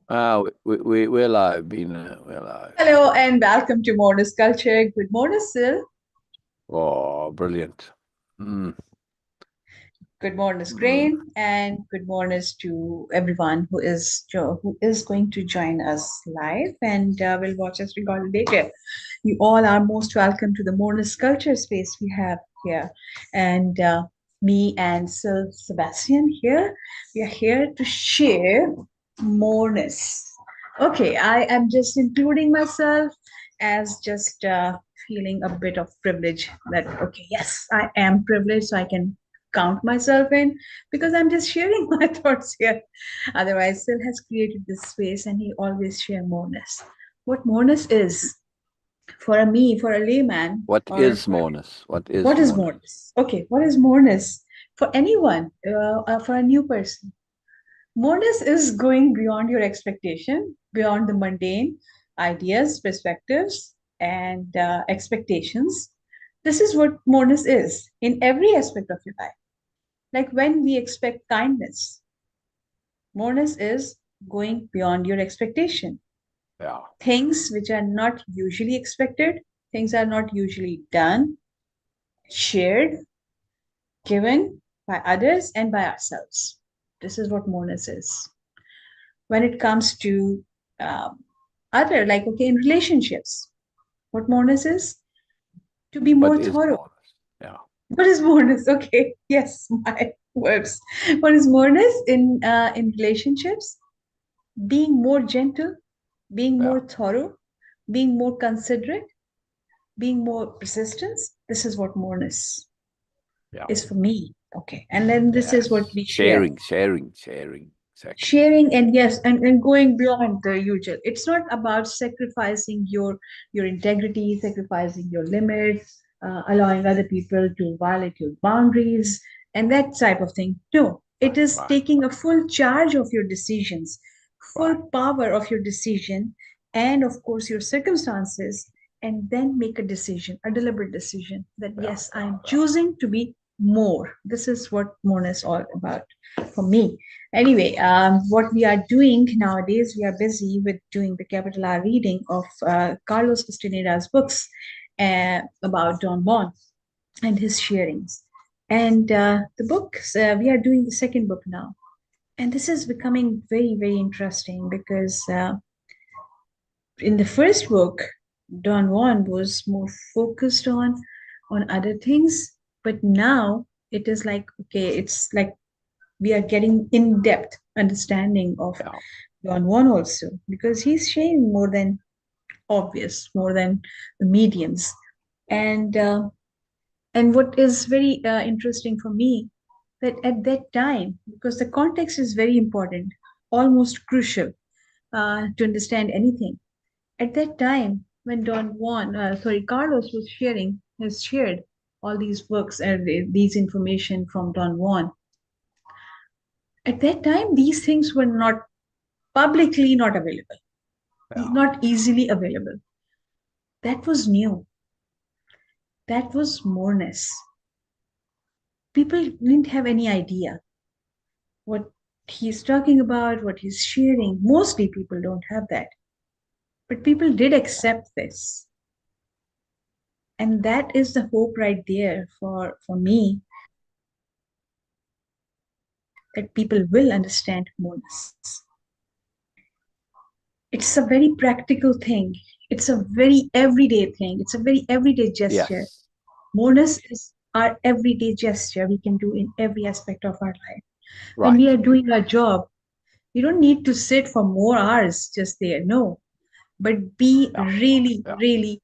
We're live, Beena. We're live. Hello and welcome to Moreness-Culture. Good morning, Sil. Oh, brilliant. Mm, Good morning, mm. Grain, and good morning to everyone who is going to join us live and will watch us recorded later. You all are most welcome to the Moreness-Culture space we have here, and me and Sil Sebastian here. We are here to share moreness. Okay, I am just including myself as just feeling a bit of privilege that, okay, yes, I am privileged, so I can count myself in because I'm just sharing my thoughts here. Otherwise, Sil has created this space and he always share moreness. What moreness is for a me, for a layman, What or is for moreness? What is what is moreness? moreness? Okay, what is moreness for anyone, for a new person? Moreness is going beyond your expectation, beyond the mundane ideas, perspectives, and expectations. This is what moreness is in every aspect of your life. Like when we expect kindness, moreness is going beyond your expectation. Yeah, Things which are not usually expected, things are not usually done, shared, given by others and by ourselves. This is what moreness is. When it comes to um, other, like, okay, in relationships, what moreness is? To be what more is thorough. moreness? Yeah, What is moreness? Okay, yes, my words. What is moreness in relationships? Being more gentle, being yeah, more thorough, being more considerate, being more persistent. This is what moreness yeah, is for me. Okay. And then this is what yes. we share. Sharing. Exactly. Sharing and yes, and going beyond the usual. It's not about sacrificing your integrity, sacrificing your limits, allowing other people to violate your boundaries and that type of thing. No, it Right, is right, taking a full charge of your decisions, full right. power of your decision, and of course your circumstances, and then make a decision, a deliberate decision that Yeah, yes, I'm choosing to be more. This is what more is all about for me. Anyway, what we are doing nowadays, we are busy with doing the capital R reading of Carlos Castaneda's books about Don Juan and his sharings. And the books, we are doing the second book now. And this is becoming very, very interesting because in the first book, Don Juan was more focused on other things, but now it is like, okay, it's like we are getting in-depth understanding of yeah, Don Juan also because he's sharing more than obvious, more than the mediums. And and what is very interesting for me that at that time, because the context is very important, almost crucial to understand anything. At that time, when Carlos was has shared all these books and these information from Don Juan. At that time, these things were not publicly not available, yeah, not easily available. That was new. That was moreness. People didn't have any idea what he's talking about, what he's sharing. Mostly people don't have that. But people did accept this. And that is the hope right there for me that people will understand moreness. It's a very practical thing. It's a very everyday thing. It's a very everyday gesture. yes, Moreness is our everyday gesture we can do in every aspect of our life. When we right. are doing our job, you don't need to sit for more hours just there. No, but be Yeah, really, yeah, really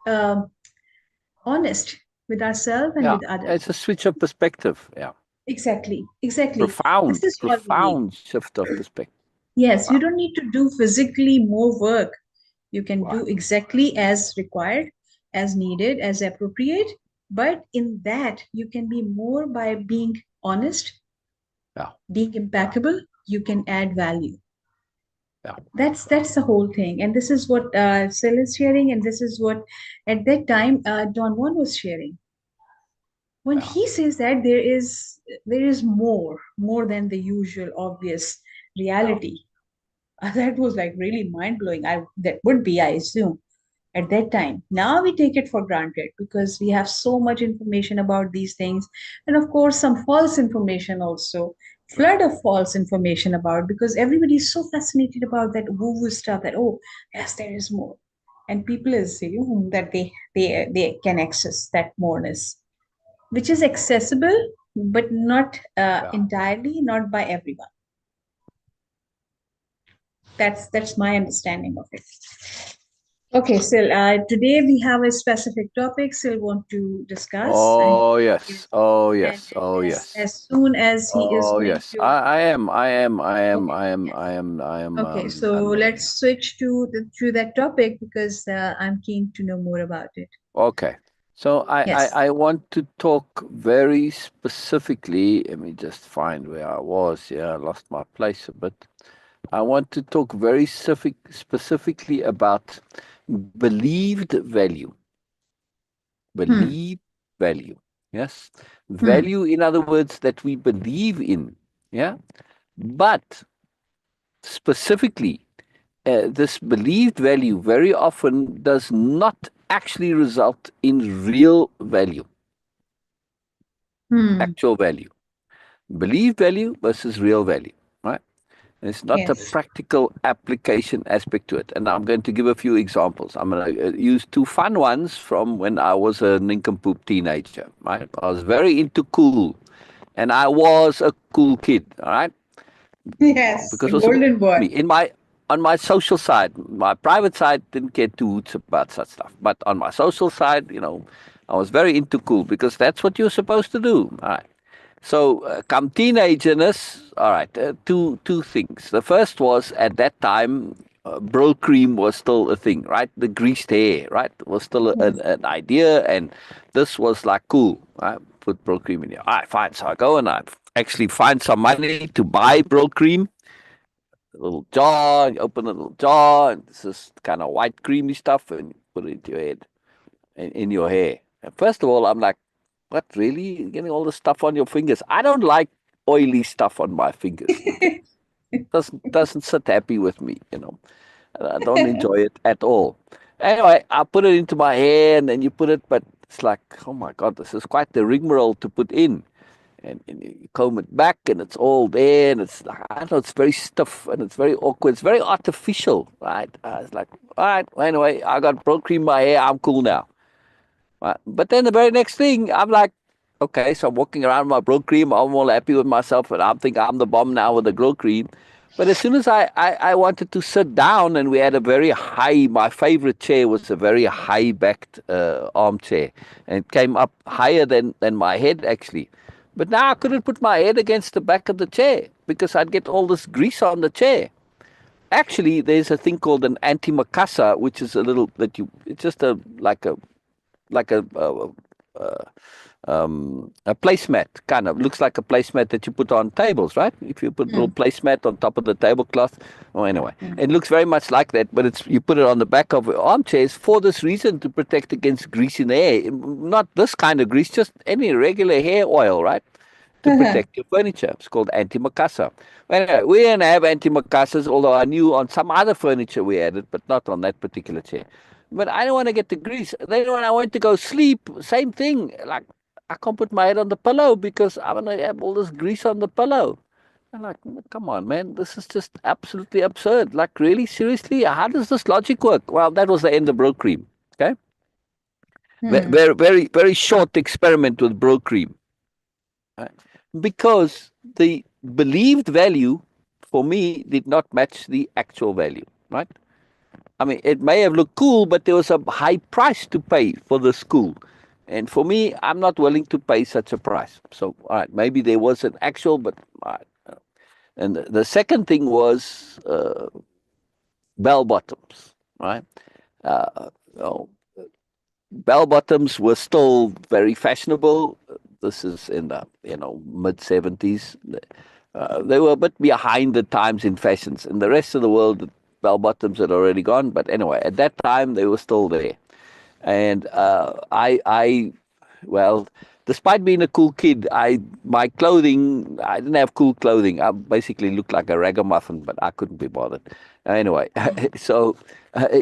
um, honest with ourselves and yeah. with others. It's a switch of perspective. Yeah, Exactly, exactly. This profound, is all we need. profound shift of perspective. Yes, you Wow, don't need to do physically more work. You can right. do exactly as required, as needed, as appropriate. But in that, you can be more by being honest, Yeah, being impeccable. You can add value. yeah, That's the whole thing, and this is what Sil is sharing, and this is what at that time Don Juan was sharing. When yeah, he says that there is more than the usual obvious yeah, reality. That was like really mind-blowing. That would be, I assume, at that time. Now we take it for granted because we have so much information about these things. And of course, some false information also, flood of false information about, because everybody is so fascinated about that woo-woo stuff that, oh, yes, there is more. And people assume that they can access that moreness, which is accessible, but not Yeah. entirely, not by everyone. That's my understanding of it. Okay, so today we have a specific topic Sil want to discuss, and Oh yes. yes, Oh and yes. Oh yes. as soon as he is Oh going yes. to, okay, yes, okay. So I'm let's switch to that topic because I'm keen to know more about it. okay. So Yes. I want to talk very specifically. Let me just find where I was. Yeah, I lost my place a bit. I want to talk very specifically about believed value. Hmm. Believed value. Yes. Hmm. Value, in other words, that we believe in. Yeah. But specifically, this believed value very often does not actually result in real value, Hmm. actual value. Believed value versus real value, right? It's not a Yes. practical application aspect to it. And I'm going to give a few examples. I'm going to use two fun ones from when I was a nincompoop teenager, right? I was very into cool, and I was a cool kid, all right? Yes. Because it was supposed Golden to boy. be. On my social side, my private side didn't care two hoots about such stuff. But on my social side, I was very into cool because that's what you're supposed to do. All right. So, come teenagerness, all right, two things. The first was at that time, bro cream was still a thing, right? The greased hair, right, was still Hmm. an idea, and this was like cool. Right? Put bro cream in here. All right, fine. So I go and I actually find some money to buy bro cream, a little jar. You open a little jar, and this is kind of white creamy stuff, and you put it into your head, in your hair. And first of all, I'm like, what, really? You're getting all this stuff on your fingers? I don't like oily stuff on my fingers. Okay, doesn't sit happy with me. I don't enjoy it at all. Anyway, I put it into my hair, and then you put it, but it's like, oh my God, this is quite the rigmarole to put in. And you comb it back, and it's all there, and it's like, I don't know, it's very stiff, and it's very awkward. It's very artificial, right? I was like, all right, well, anyway, I got bro cream in my hair. I'm cool now. Right? But then the very next thing, I'm like, okay, so I'm walking around with my bro cream. I'm all happy with myself, and I'm thinking I'm the bomb now with the bro cream. But as soon as I wanted to sit down, and we had a very high, my favorite chair was a very high backed armchair, and it came up higher than my head actually. But now I couldn't put my head against the back of the chair because I'd get all this grease on the chair. Actually, there's a thing called an antimacassar, which is a little that you. It's just like a placemat, kind of looks like a placemat that you put on tables, right? If you put a little Hmm. placemat on top of the tablecloth. Oh, anyway, Hmm. it looks very much like that, but it's you put it on the back of armchairs for this reason, to protect against grease in the hair. Not this kind of grease, just any regular hair oil, right? To protect your furniture. It's called antimacassar. Well, anyway, we didn't have antimacassars, although I knew on some other furniture we had it, but not on that particular chair. But I don't want to get the grease. Then when I went to go sleep, same thing. Like, I can't put my head on the pillow because I'm going to have all this grease on the pillow. I'm like, come on, man, this is just absolutely absurd. Like, really, seriously, how does this logic work? Well, that was the end of bro cream. Okay, Hmm. very, very, very short experiment with bro cream, right? Because the believed value for me did not match the actual value, right? I mean, it may have looked cool, but there was a high price to pay for this cool. And for me, I'm not willing to pay such a price. So, all right, maybe there was an actual, but all right. And the second thing was bell bottoms, right? Uh, you know, bell bottoms were still very fashionable. This is in the mid 70s. They were a bit behind the times in fashions. In the rest of the world, bell bottoms had already gone. But anyway, at that time they were still there. And well, despite being a cool kid, my clothing, I didn't have cool clothing. I basically looked like a ragamuffin, but I couldn't be bothered. Anyway, so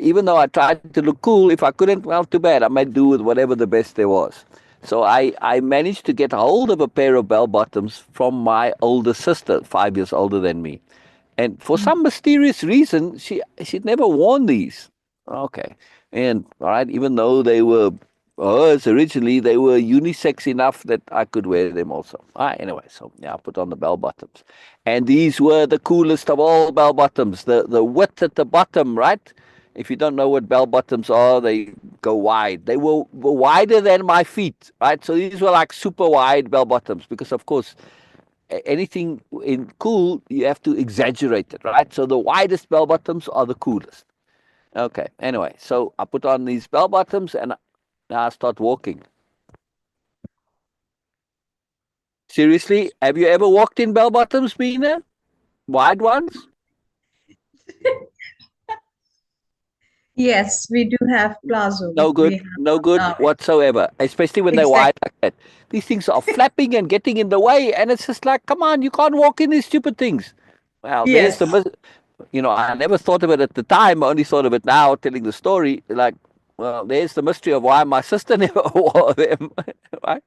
even though I tried to look cool, if I couldn't, well, too bad. I made do with whatever the best there was. So I managed to get hold of a pair of bell bottoms from my older sister, 5 years older than me. And for some mysterious reason, she'd never worn these. Okay. And all right, even though they were hers originally, they were unisex enough that I could wear them also. All right, anyway, so yeah, I put on the bell bottoms. And these were the coolest of all bell bottoms. The width at the bottom, right? If you don't know what bell bottoms are, they go wide. They were wider than my feet, right? So these were like super wide bell bottoms because, of course, anything in cool, you have to exaggerate it, right? So the widest bell bottoms are the coolest. Okay, anyway, so I put on these bell bottoms and now I start walking. Seriously, have you ever walked in bell bottoms, Beena? Wide ones? Yes, we do have plazo, which No we good, have no on good now. whatsoever, especially when they're wide Exactly. like that. These things are flapping and getting in the way, and it's just like, come on, you can't walk in these stupid things. Well, there's Yes. the, I never thought of it at the time. I only thought of it now, telling the story. Like, well, there's the mystery of why my sister never wore them, right?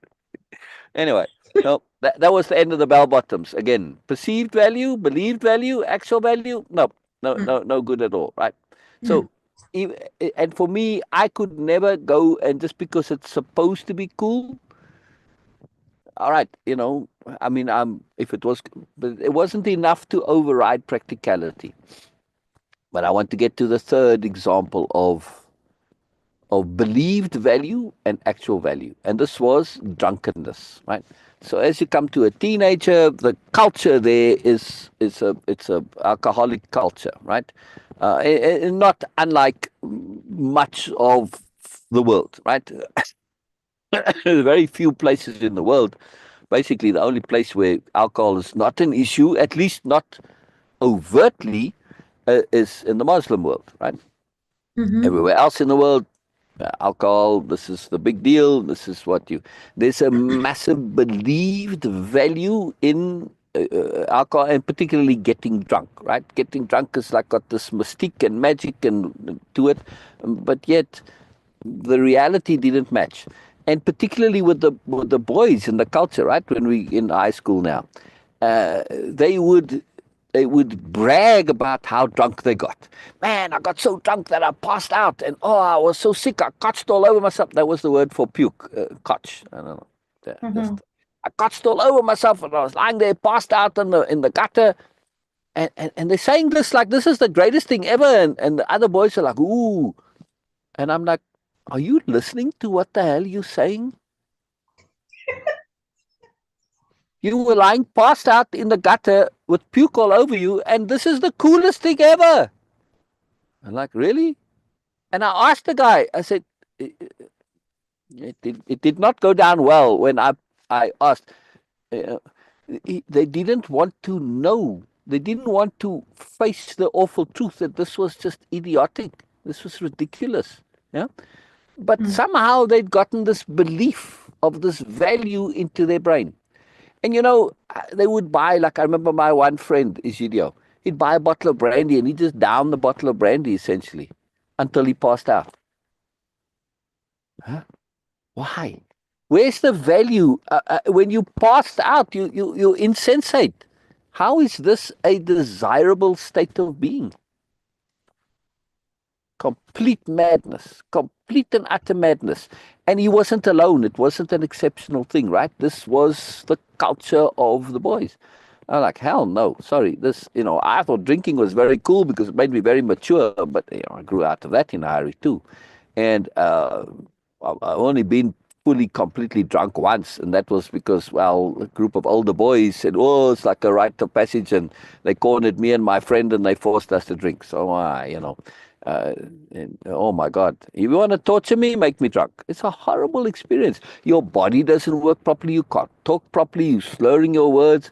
Anyway, no, that was the end of the bell bottoms. Again, perceived value, believed value, actual value, no, no, Mm, no, no good at all, right? mm, So, and for me, I could never go and just because it's supposed to be cool, all right, I mean, if it was, but it wasn't enough to override practicality. But I want to get to the third example of believed value and actual value. And this was drunkenness, right? So as you come to a teenager, the culture there is a alcoholic culture, right? Not unlike much of the world, right? Very few places in the world. Basically, the only place where alcohol is not an issue, at least not overtly, is in the Muslim world, right? mhm, Everywhere else in the world, alcohol, this is the big deal. This is what you. There's a massive believed value in alcohol, and particularly getting drunk. Right, getting drunk is like got this mystique and magic and to it, but yet the reality didn't match. And particularly with the boys in the culture, right? When we in high school now, they would brag about how drunk they got. Man, I got so drunk that I passed out, and oh, I was so sick, I cotched all over myself. That was the word for puke, cotch. I don't know. mhm, Just I cotched all over myself, and I was lying there, passed out in the gutter. And they're saying this like this is the greatest thing ever, and the other boys are like, ooh, and I'm like, are you listening to what the hell you're saying? You were lying passed out in the gutter with puke all over you, and this is the coolest thing ever. I'm like, really? And I asked the guy, I said, it did not go down well when I asked. Uh, they didn't want to know. They didn't want to face the awful truth that this was just idiotic. This was ridiculous. Yeah. But mm, somehow they'd gotten this belief of this value into their brain. And they would buy, like I remember my one friend, Isidio, he'd buy a bottle of brandy and he'd just down the bottle of brandy essentially until he passed out. Huh? Why? Where's the value? When you passed out, you're insensate. How is this a desirable state of being? Complete madness, complete and utter madness. And he wasn't alone. It wasn't an exceptional thing, right? This was the culture of the boys. I'm like, hell no, sorry. I thought drinking was very cool because it made me very mature, but I grew out of that in a hurry too. And I've only been fully, completely drunk once, and that was because, well, a group of older boys said, "Oh, it's like a rite of passage," and they cornered me and my friend, and they forced us to drink. So, uh, oh my God, if you want to torture me, make me drunk. It's a horrible experience. Your body doesn't work properly. You can't talk properly. You're slurring your words.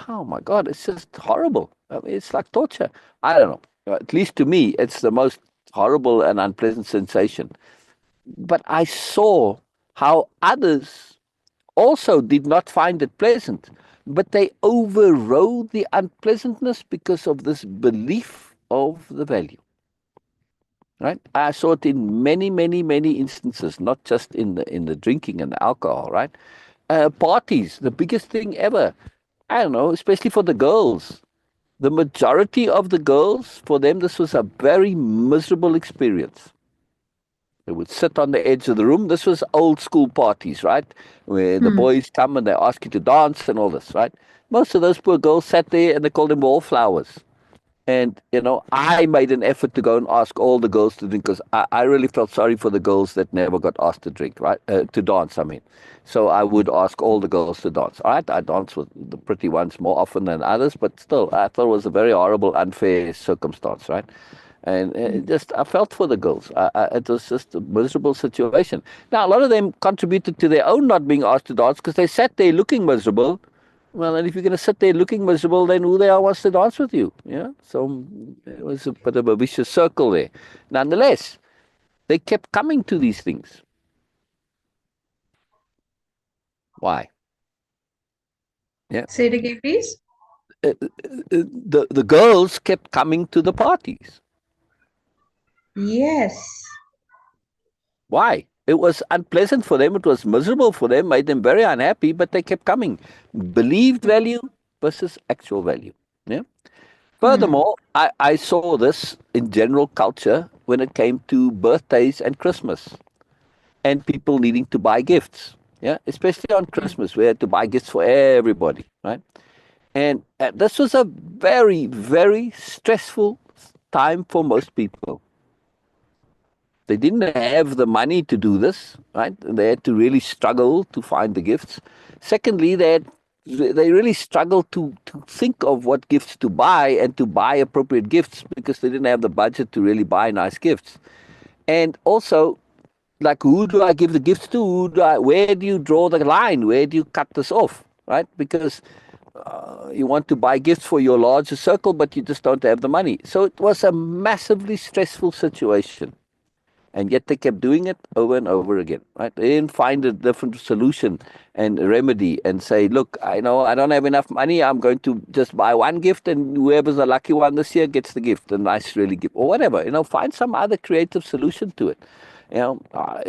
Oh my God, it's just horrible. I mean, it's like torture. I don't know. At least to me, it's the most horrible and unpleasant sensation. But I saw how others also did not find it pleasant, but they overrode the unpleasantness because of this belief of the value. Right? I saw it in many, many, many instances, not just in the drinking and the alcohol. Right? Parties, the biggest thing ever. I don't know, especially for the girls. The majority of the girls, for them, this was a very miserable experience. They would sit on the edge of the room. This was old school parties, right? Where the Hmm. boys come and they ask you to dance and all this, right? Most of those poor girls sat there and they called them wallflowers. And, I made an effort to go and ask all the girls to drink because I really felt sorry for the girls that never got asked to drink, right? To dance, I mean. So I would ask all the girls to dance. All right, I dance with the pretty ones more often than others, but still, I thought it was a very horrible, unfair circumstance, right? And I felt for the girls. It was just a miserable situation. Now, a lot of them contributed to their own not being asked to dance because they sat there looking miserable. Well, and if you're going to sit there looking miserable, then who the hell wants to dance with you? Yeah. So it was a bit of a vicious circle there. Nonetheless, they kept coming to these things. Why? Yeah. Say it again, please. The girls kept coming to the parties. Yes. Why? It was unpleasant for them. It was miserable for them. Made them very unhappy. But they kept coming. Believed value versus actual value. Yeah. Hmm. Furthermore, I saw this in general culture when it came to birthdays and Christmas and people needing to buy gifts. Yeah, especially on Hmm. Christmas, we had to buy gifts for everybody, right? And this was a very, very stressful time for most people. They didn't have the money to do this, right? They had to really struggle to find the gifts. Secondly, they really struggled to think of what gifts to buy and to buy appropriate gifts because they didn't have the budget to really buy nice gifts. And also, like, who do I give the gifts to? Where do you draw the line? Where do you cut this off? Right? Because you want to buy gifts for your larger circle, but you just don't have the money. So it was a massively stressful situation. And yet they kept doing it over and over again, right? They didn't find a different solution and remedy and say, look, I know I don't have enough money. I'm going to just buy one gift, and whoever's the lucky one this year gets the gift, a nice, really gift, or whatever. Find some other creative solution to it. I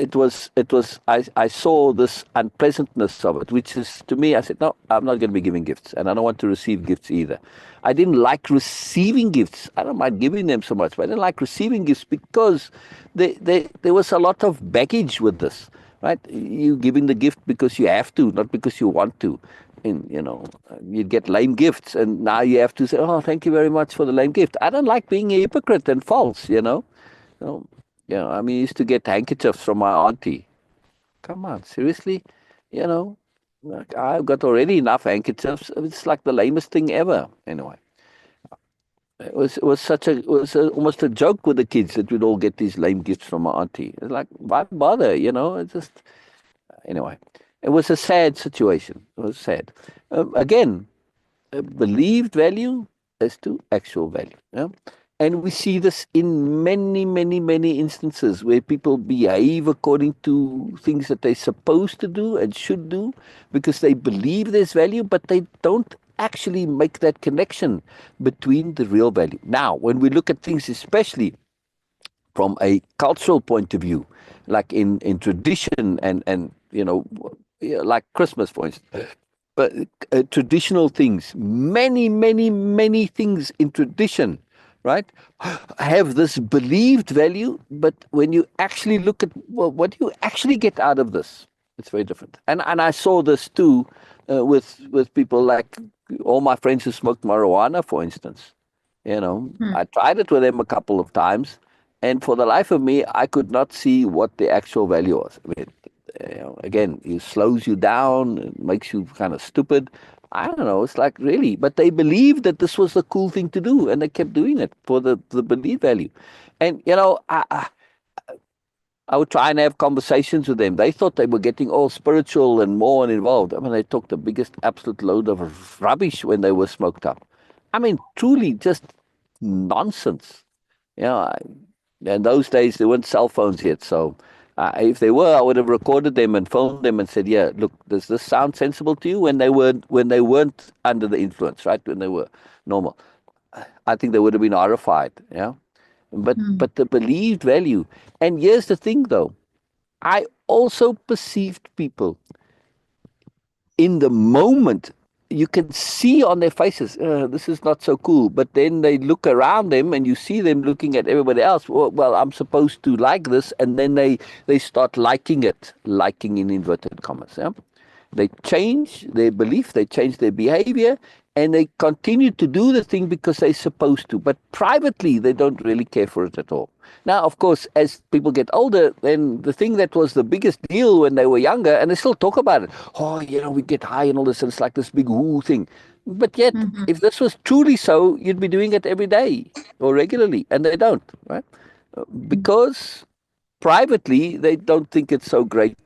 saw this unpleasantness of it, which is, to me, I said, no, I'm not going to be giving gifts, and I don't want to receive gifts either. I didn't like receiving gifts. I don't mind giving them so much, but I didn't like receiving gifts because there was a lot of baggage with this, right? You giving the gift because you have to, not because you want to. And, you'd get lame gifts, and now you have to say, oh, thank you very much for the lame gift. I don't like being a hypocrite and false. So, I mean, I used to get handkerchiefs from my auntie. Come on, seriously? You know, like, I've got already enough handkerchiefs. It's like the lamest thing ever. Anyway, it was almost a joke with the kids that we'd all get these lame gifts from my auntie. It's like, why bother? It's just anyway. It was a sad situation. It was sad. Again, believed value as to actual value. Yeah? And we see this in many, many, many instances where people behave according to things that they're supposed to do and should do because they believe there's value, but they don't actually make that connection between the real value. Now, when we look at things, especially from a cultural point of view, like in tradition and yeah, like Christmas, for instance. But traditional things, many, many, many things in tradition, right, have this believed value. But when you actually look at, well, what do you actually get out of this? It's very different. And I saw this too with people like all my friends who smoked marijuana, for instance. Hmm. I tried it with them a couple of times, and for the life of me, I could not see what the actual value was. I mean, again, it slows you down, it makes you kind of stupid. I don't know. It's like, really, but they believed that this was the cool thing to do, and they kept doing it for the belief value. And I would try and have conversations with them. They thought they were getting all spiritual and more and involved. I mean, they talked the biggest absolute load of rubbish when they were smoked up. I mean, truly just nonsense. You know, I, in those days, there weren't cell phones yet. So If they were, I would have recorded them and phoned them and said, "Yeah, look, does this sound sensible to you?" When they weren't under the influence, right? When they were normal, I think they would have been horrified. Yeah, but Hmm. but the believed value. And here's the thing, though. I also perceived people in the moment. You can see on their faces, this is not so cool. But then they look around them and you see them looking at everybody else. Well, I'm supposed to like this. And then they start liking it, liking in inverted commas. Yeah? They change their belief, they change their behavior, and they continue to do the thing because they're supposed to. But privately, they don't really care for it at all. Now, of course, as people get older, then the thing that was the biggest deal when they were younger, and they still talk about it. Oh, we get high and all this, and it's like this big woo thing. But yet, Hmm. if this was truly so, you'd be doing it every day or regularly, and they don't, right? Because privately, they don't think it's so great,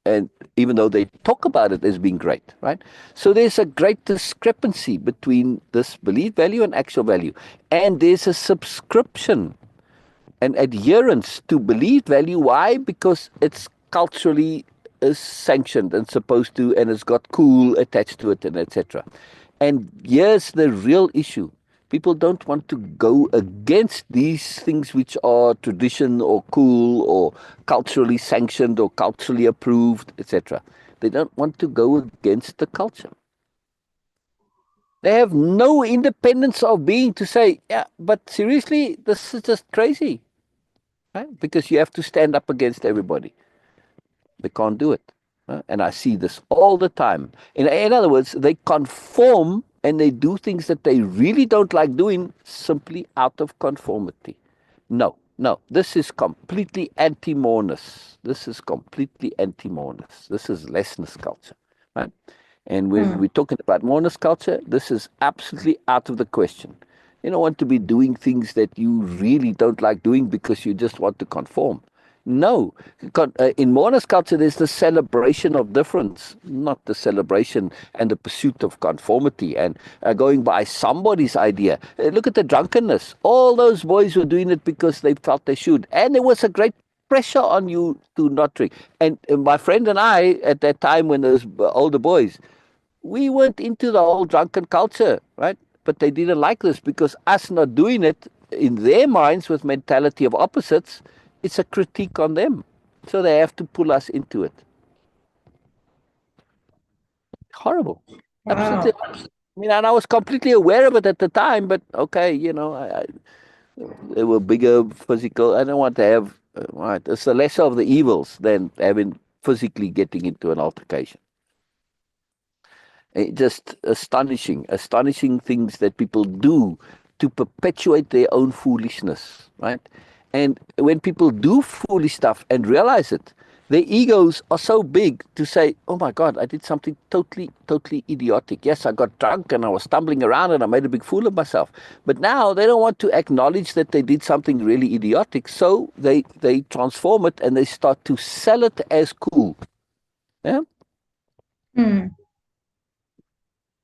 and even though they talk about it as being great, right? So there's a great discrepancy between this belief value and actual value. And there's a subscription and adherence to believed value. Why? Because it's culturally is sanctioned and supposed to, and it's got cool attached to it, and etc. And here's the real issue. People don't want to go against these things which are tradition or cool or culturally sanctioned or culturally approved, etc. They don't want to go against the culture. They have no independence of being to say, yeah, but seriously, this is just crazy, right? Because you have to stand up against everybody. They can't do it. And I see this all the time. In other words, they conform and they do things that they really don't like doing simply out of conformity. No, no, this is completely anti-Moreness. This is completely anti-Moreness. This is lessness culture, right? And when we're talking about Moreness culture, this is absolutely out of the question. You don't want to be doing things that you really don't like doing because you just want to conform. No, in Moreness culture, there's the celebration of difference, not the celebration and the pursuit of conformity and going by somebody's idea. Look at the drunkenness. All those boys were doing it because they felt they should. And there was a great pressure on you to not drink. And my friend and I, at that time when those older boys, we weren't into the whole drunken culture, right? But they didn't like this because us not doing it in their minds with mentality of opposites, it's a critique on them. So they have to pull us into it. Horrible. Absolutely. Wow. I mean, and I was completely aware of it at the time, but okay, they were bigger, physical. I don't want to have, right, it's the lesser of the evils than having physically getting into an altercation. Just astonishing things that people do to perpetuate their own foolishness, right? And when people do foolish stuff and realize it, their egos are so big to say, oh my God, I did something totally idiotic. Yes, I got drunk and I was stumbling around and I made a big fool of myself. But now they don't want to acknowledge that they did something really idiotic. So they transform it and they start to sell it as cool. Yeah? Hmm.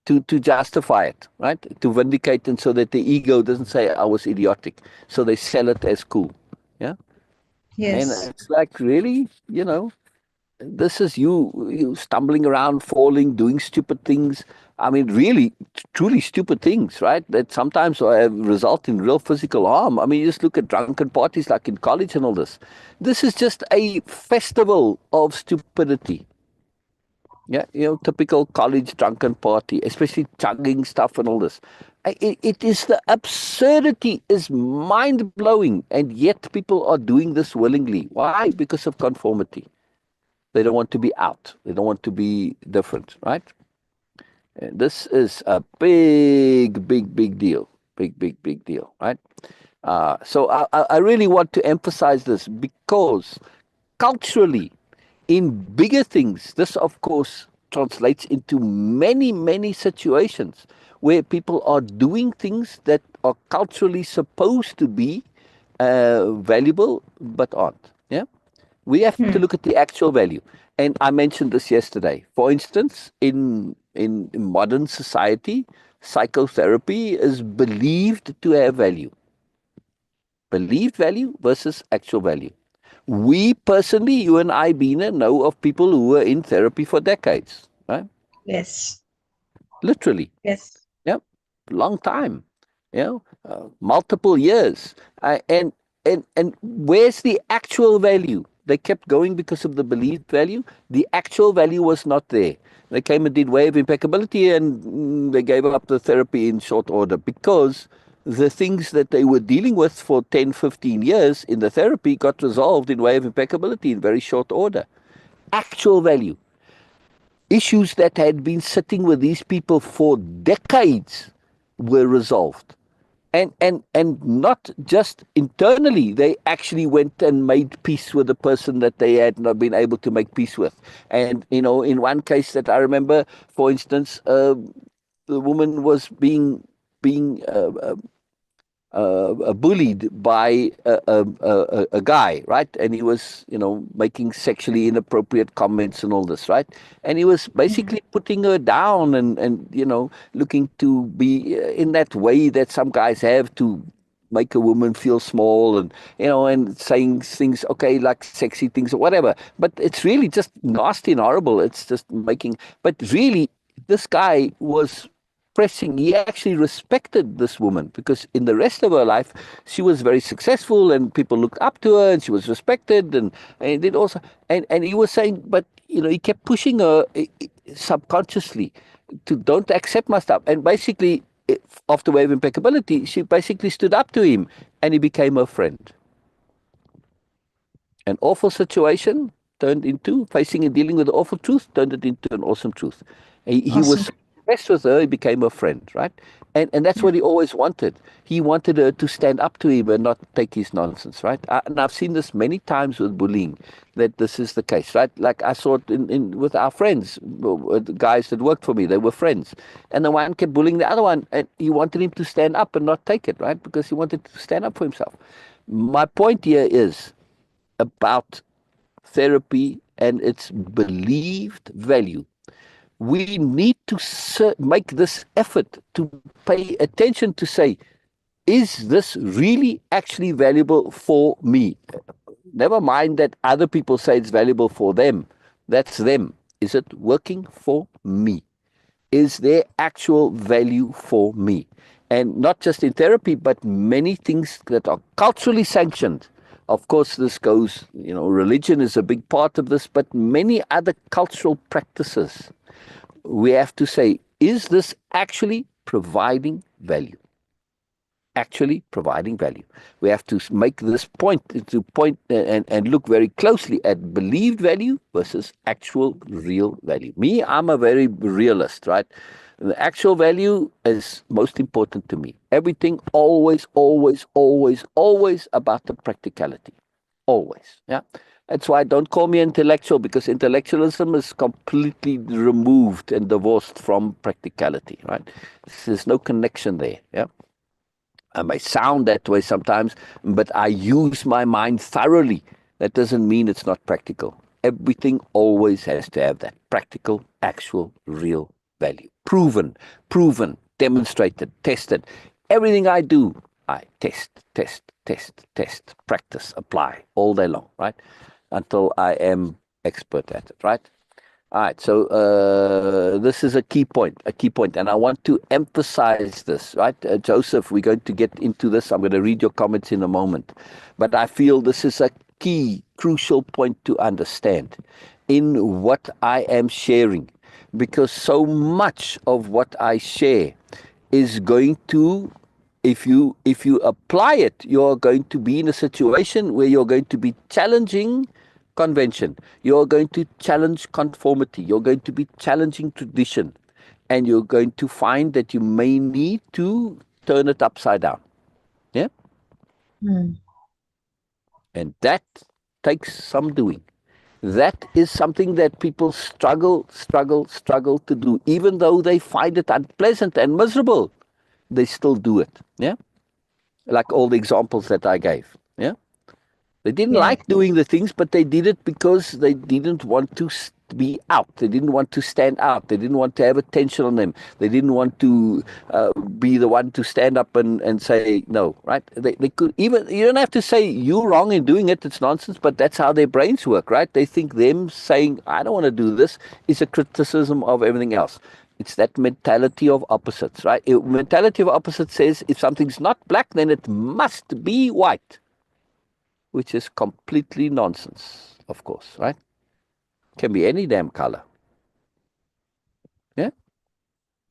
To justify it, right? To vindicate and so that the ego doesn't say I was idiotic. So they sell it as cool. Yeah. And Yes. it's like, really, this is you stumbling around, falling, doing stupid things. I mean, really, truly stupid things, right? That sometimes result in real physical harm. I mean, you just look at drunken parties like in college and all this. This is just a festival of stupidity. Yeah, typical college drunken party, especially chugging stuff and all this. It is the absurdity is mind blowing, and yet people are doing this willingly. Why? Because of conformity. They don't want to be out. They don't want to be different, right? And this is a big deal. Big deal, right? So I really want to emphasize this because culturally, in bigger things, this of course translates into many situations where people are doing things that are culturally supposed to be valuable but aren't. Yeah, we have to Hmm. look at the actual value, and I mentioned this yesterday. For instance, in modern society, psychotherapy is believed to have value. Believed value versus actual value. We personally, you and I, Beena, know of people who were in therapy for decades, right? Yes. Literally. Yes. Yeah, long time, multiple years. And where's the actual value? They kept going because of the believed value. The actual value was not there. They came and did Way-Of-Impeccability, and they gave up the therapy in short order because the things that they were dealing with for 10, 15 years in the therapy got resolved in Way-Of-Impeccability in very short order. Actual value. Issues that had been sitting with these people for decades were resolved. And not just internally, they actually went and made peace with the person that they had not been able to make peace with. And in one case that I remember, for instance, the woman was being bullied by a guy, right? And he was, making sexually inappropriate comments and all this, right? And he was Mm. basically putting her down and looking to be in that way that some guys have to make a woman feel small and and saying things, okay, like sexy things or whatever, but it's really just nasty and horrible. It's just making, but really this guy was pressing. He actually respected this woman because in the rest of her life, she was very successful and people looked up to her and she was respected and did also. And he was saying, but he kept pushing her subconsciously to don't accept my stuff. And basically, after Way-Of-Impeccability, she basically stood up to him and he became her friend. An awful situation turned into facing and dealing with the awful truth, turned it into an awesome truth. He was Awesome. so impressed with her, he became a friend, right? And that's Yeah. what he always wanted. He wanted her to stand up to him and not take his nonsense, right? And I've seen this many times with bullying, that this is the case, right? Like I saw it in with our friends, the guys that worked for me, they were friends. And the one kept bullying the other one, and he wanted him to stand up and not take it, right? Because he wanted to stand up for himself. My point here is about therapy and its believed value. We need to make this effort to pay attention to say, is this really actually valuable for me? Never mind that other people say it's valuable for them. That's them. Is it working for me? Is there actual value for me? And not just in therapy, but many things that are culturally sanctioned. Of course, this goes, religion is a big part of this, but many other cultural practices. We have to say, is this actually providing value? Actually providing value. We have to make this point and look very closely at believed value versus actual real value. Me, I'm a very realist, right? The actual value is most important to me. Everything always, always, always, always about the practicality. Always. Yeah. That's why don't call me intellectual, because intellectualism is completely removed and divorced from practicality, right? There's no connection there. Yeah. I may sound that way sometimes, but I use my mind thoroughly. That doesn't mean it's not practical. Everything always has to have that practical, actual, real value. Proven, demonstrated, tested. Everything I do, I test, practice, apply all day long, right? Until I am expert at it, right? All right, so this is a key point, and I want to emphasize this, right? Joseph, we're going to get into this. I'm going to read your comments in a moment, but I feel this is a key, crucial point to understand in what I am sharing, because so much of what I share is going to, if you apply it, you're going to be in a situation where you're going to be challenging convention. You're going to challenge conformity. You're going to be challenging tradition. And you're going to find that you may need to turn it upside down. Yeah? Mm. And that takes some doing. That is something that people struggle to do. Even though they find it unpleasant and miserable, they still do it. Yeah? Like all the examples that I gave. Yeah? They didn't Yes. like doing the things, but they did it because they didn't want to be out. They didn't want to stand out. They didn't want to have attention on them. They didn't want to be the one to stand up and say no, right? They could even, you don't have to say you're wrong in doing it. It's nonsense, but that's how their brains work, right? They think them saying, I don't want to do this is a criticism of everything else. It's that mentality of opposites, right? Mentality of opposites says if something's not black, then it must be white, which is completely nonsense, of course, right? Can be any damn color. Yeah.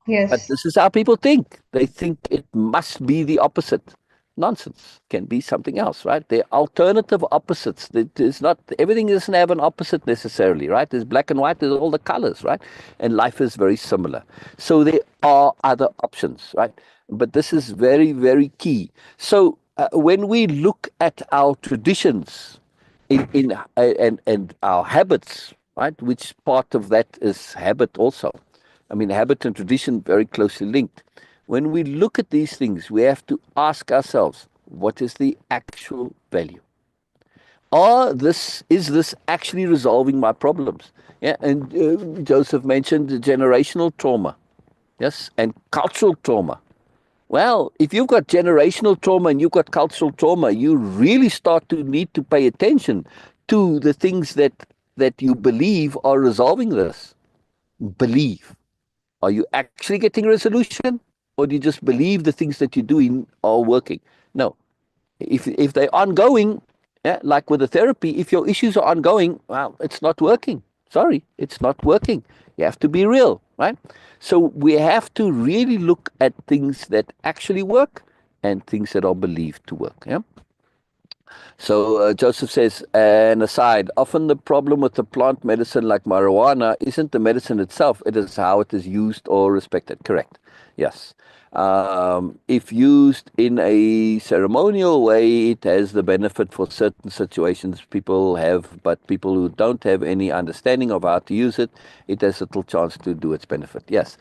But Yes. this is how people think. They think it must be the opposite. Nonsense. Can be something else, right? They're alternative opposites. There's not, everything doesn't have an opposite necessarily, right? There's black and white, there's all the colors, right? And life is very similar. So there are other options, right? But this is very, very key. So when we look at our traditions and our habits, right? Which part of that is habit also? I mean, habit and tradition very closely linked. When we look at these things, we have to ask ourselves, what is the actual value? Is this actually resolving my problems? Yeah, and Joseph mentioned the generational trauma, yes, and cultural trauma. Well, if you've got generational trauma and you've got cultural trauma, you really start to need to pay attention to the things that you believe are resolving this. Believe. Are you actually getting resolution, or do you just believe the things that you're doing are working? No. If they're ongoing, yeah, like with the therapy, if your issues are ongoing, well, it's not working. Sorry, it's not working. You have to be real, right? So we have to really look at things that actually work and things that are believed to work. Yeah. So Joseph says, an aside, often the problem with the plant medicine like marijuana isn't the medicine itself, it is how it is used or respected. Correct. Yes. If used in a ceremonial way, it has the benefit for certain situations people have, but people who don't have any understanding of how to use it, it has little chance to do its benefit. Yes.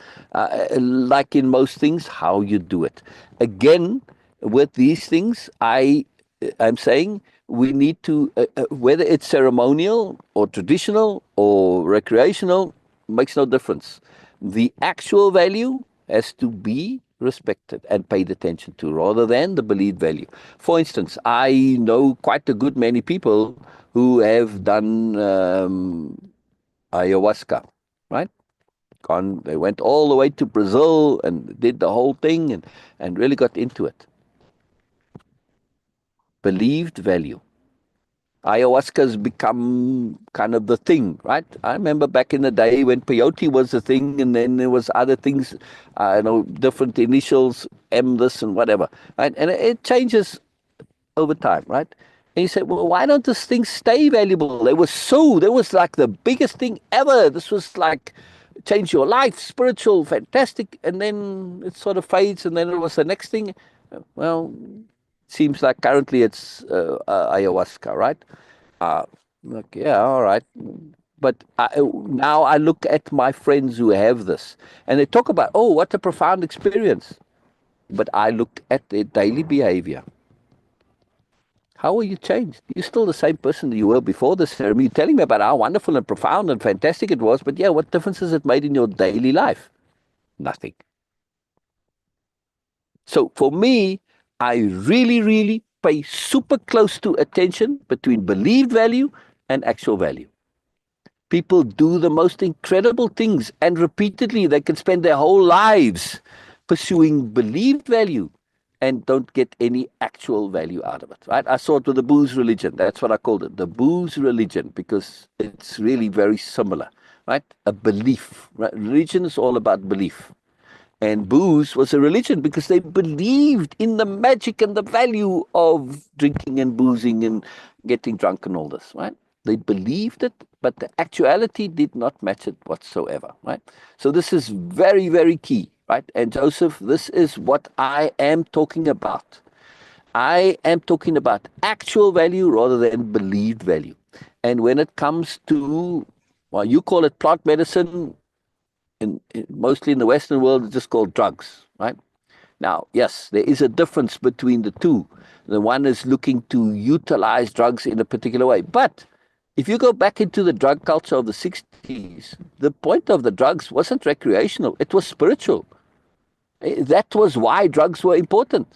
Like in most things, how you do it. Again, with these things, I'm saying we need to, whether it's ceremonial or traditional or recreational, makes no difference. The actual value has to be respected and paid attention to rather than the believed value. For instance, I know quite a good many people who have done ayahuasca, right? They went all the way to Brazil and did the whole thing and really got into it. Believed value. Ayahuasca's become kind of the thing, right? I remember back in the day when peyote was the thing, and then there was other things, different initials, M this and whatever, right? And it changes over time, right? And you say, well, why don't this thing stay valuable? There was like the biggest thing ever. This was like change your life, spiritual, fantastic, and then it sort of fades, and then it was the next thing. Well, seems like currently it's ayahuasca, right? Uh, like, yeah, all right. But now I look at my friends who have this, and they talk about, oh, what a profound experience. But I look at their daily behavior. How are you changed? You're still the same person that you were before the ceremony. You're telling me about how wonderful and profound and fantastic it was, but yeah, what difference has it made in your daily life? Nothing. So for me, I really, really pay super close to attention between believed value and actual value. People do the most incredible things, and repeatedly they can spend their whole lives pursuing believed value and don't get any actual value out of it, right? I saw it with the booze religion. That's what I called it, the booze religion, because it's really very similar, right? A belief, right? Religion is all about belief. And booze was a religion because they believed in the magic and the value of drinking and boozing and getting drunk and all this, right? They believed it, but the actuality did not match it whatsoever, right? So this is very, very key, right? And Joseph, this is what I am talking about. I am talking about actual value rather than believed value. And when it comes to, well, you call it plant medicine, mostly in the Western world, it's just called drugs, right? Now, yes, there is a difference between the two. The one is looking to utilize drugs in a particular way, but If you go back into the drug culture of the 60s, the point of the drugs wasn't recreational, it was spiritual. That was why drugs were important.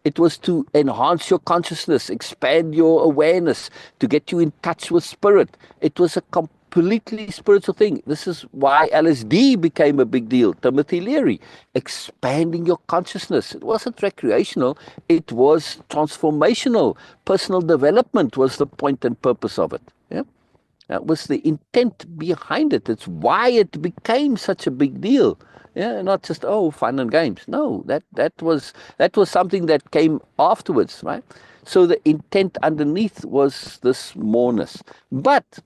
It was to enhance your consciousness, expand your awareness, to get you in touch with spirit. It was a completely spiritual thing. This is why LSD became a big deal. Timothy Leary, expanding your consciousness. It wasn't recreational, it was transformational. Personal development was the point and purpose of it. Yeah? That was the intent behind it. It's why it became such a big deal. Yeah, not just fun and games. No, that was something that came afterwards, right? So the intent underneath was this moreness. But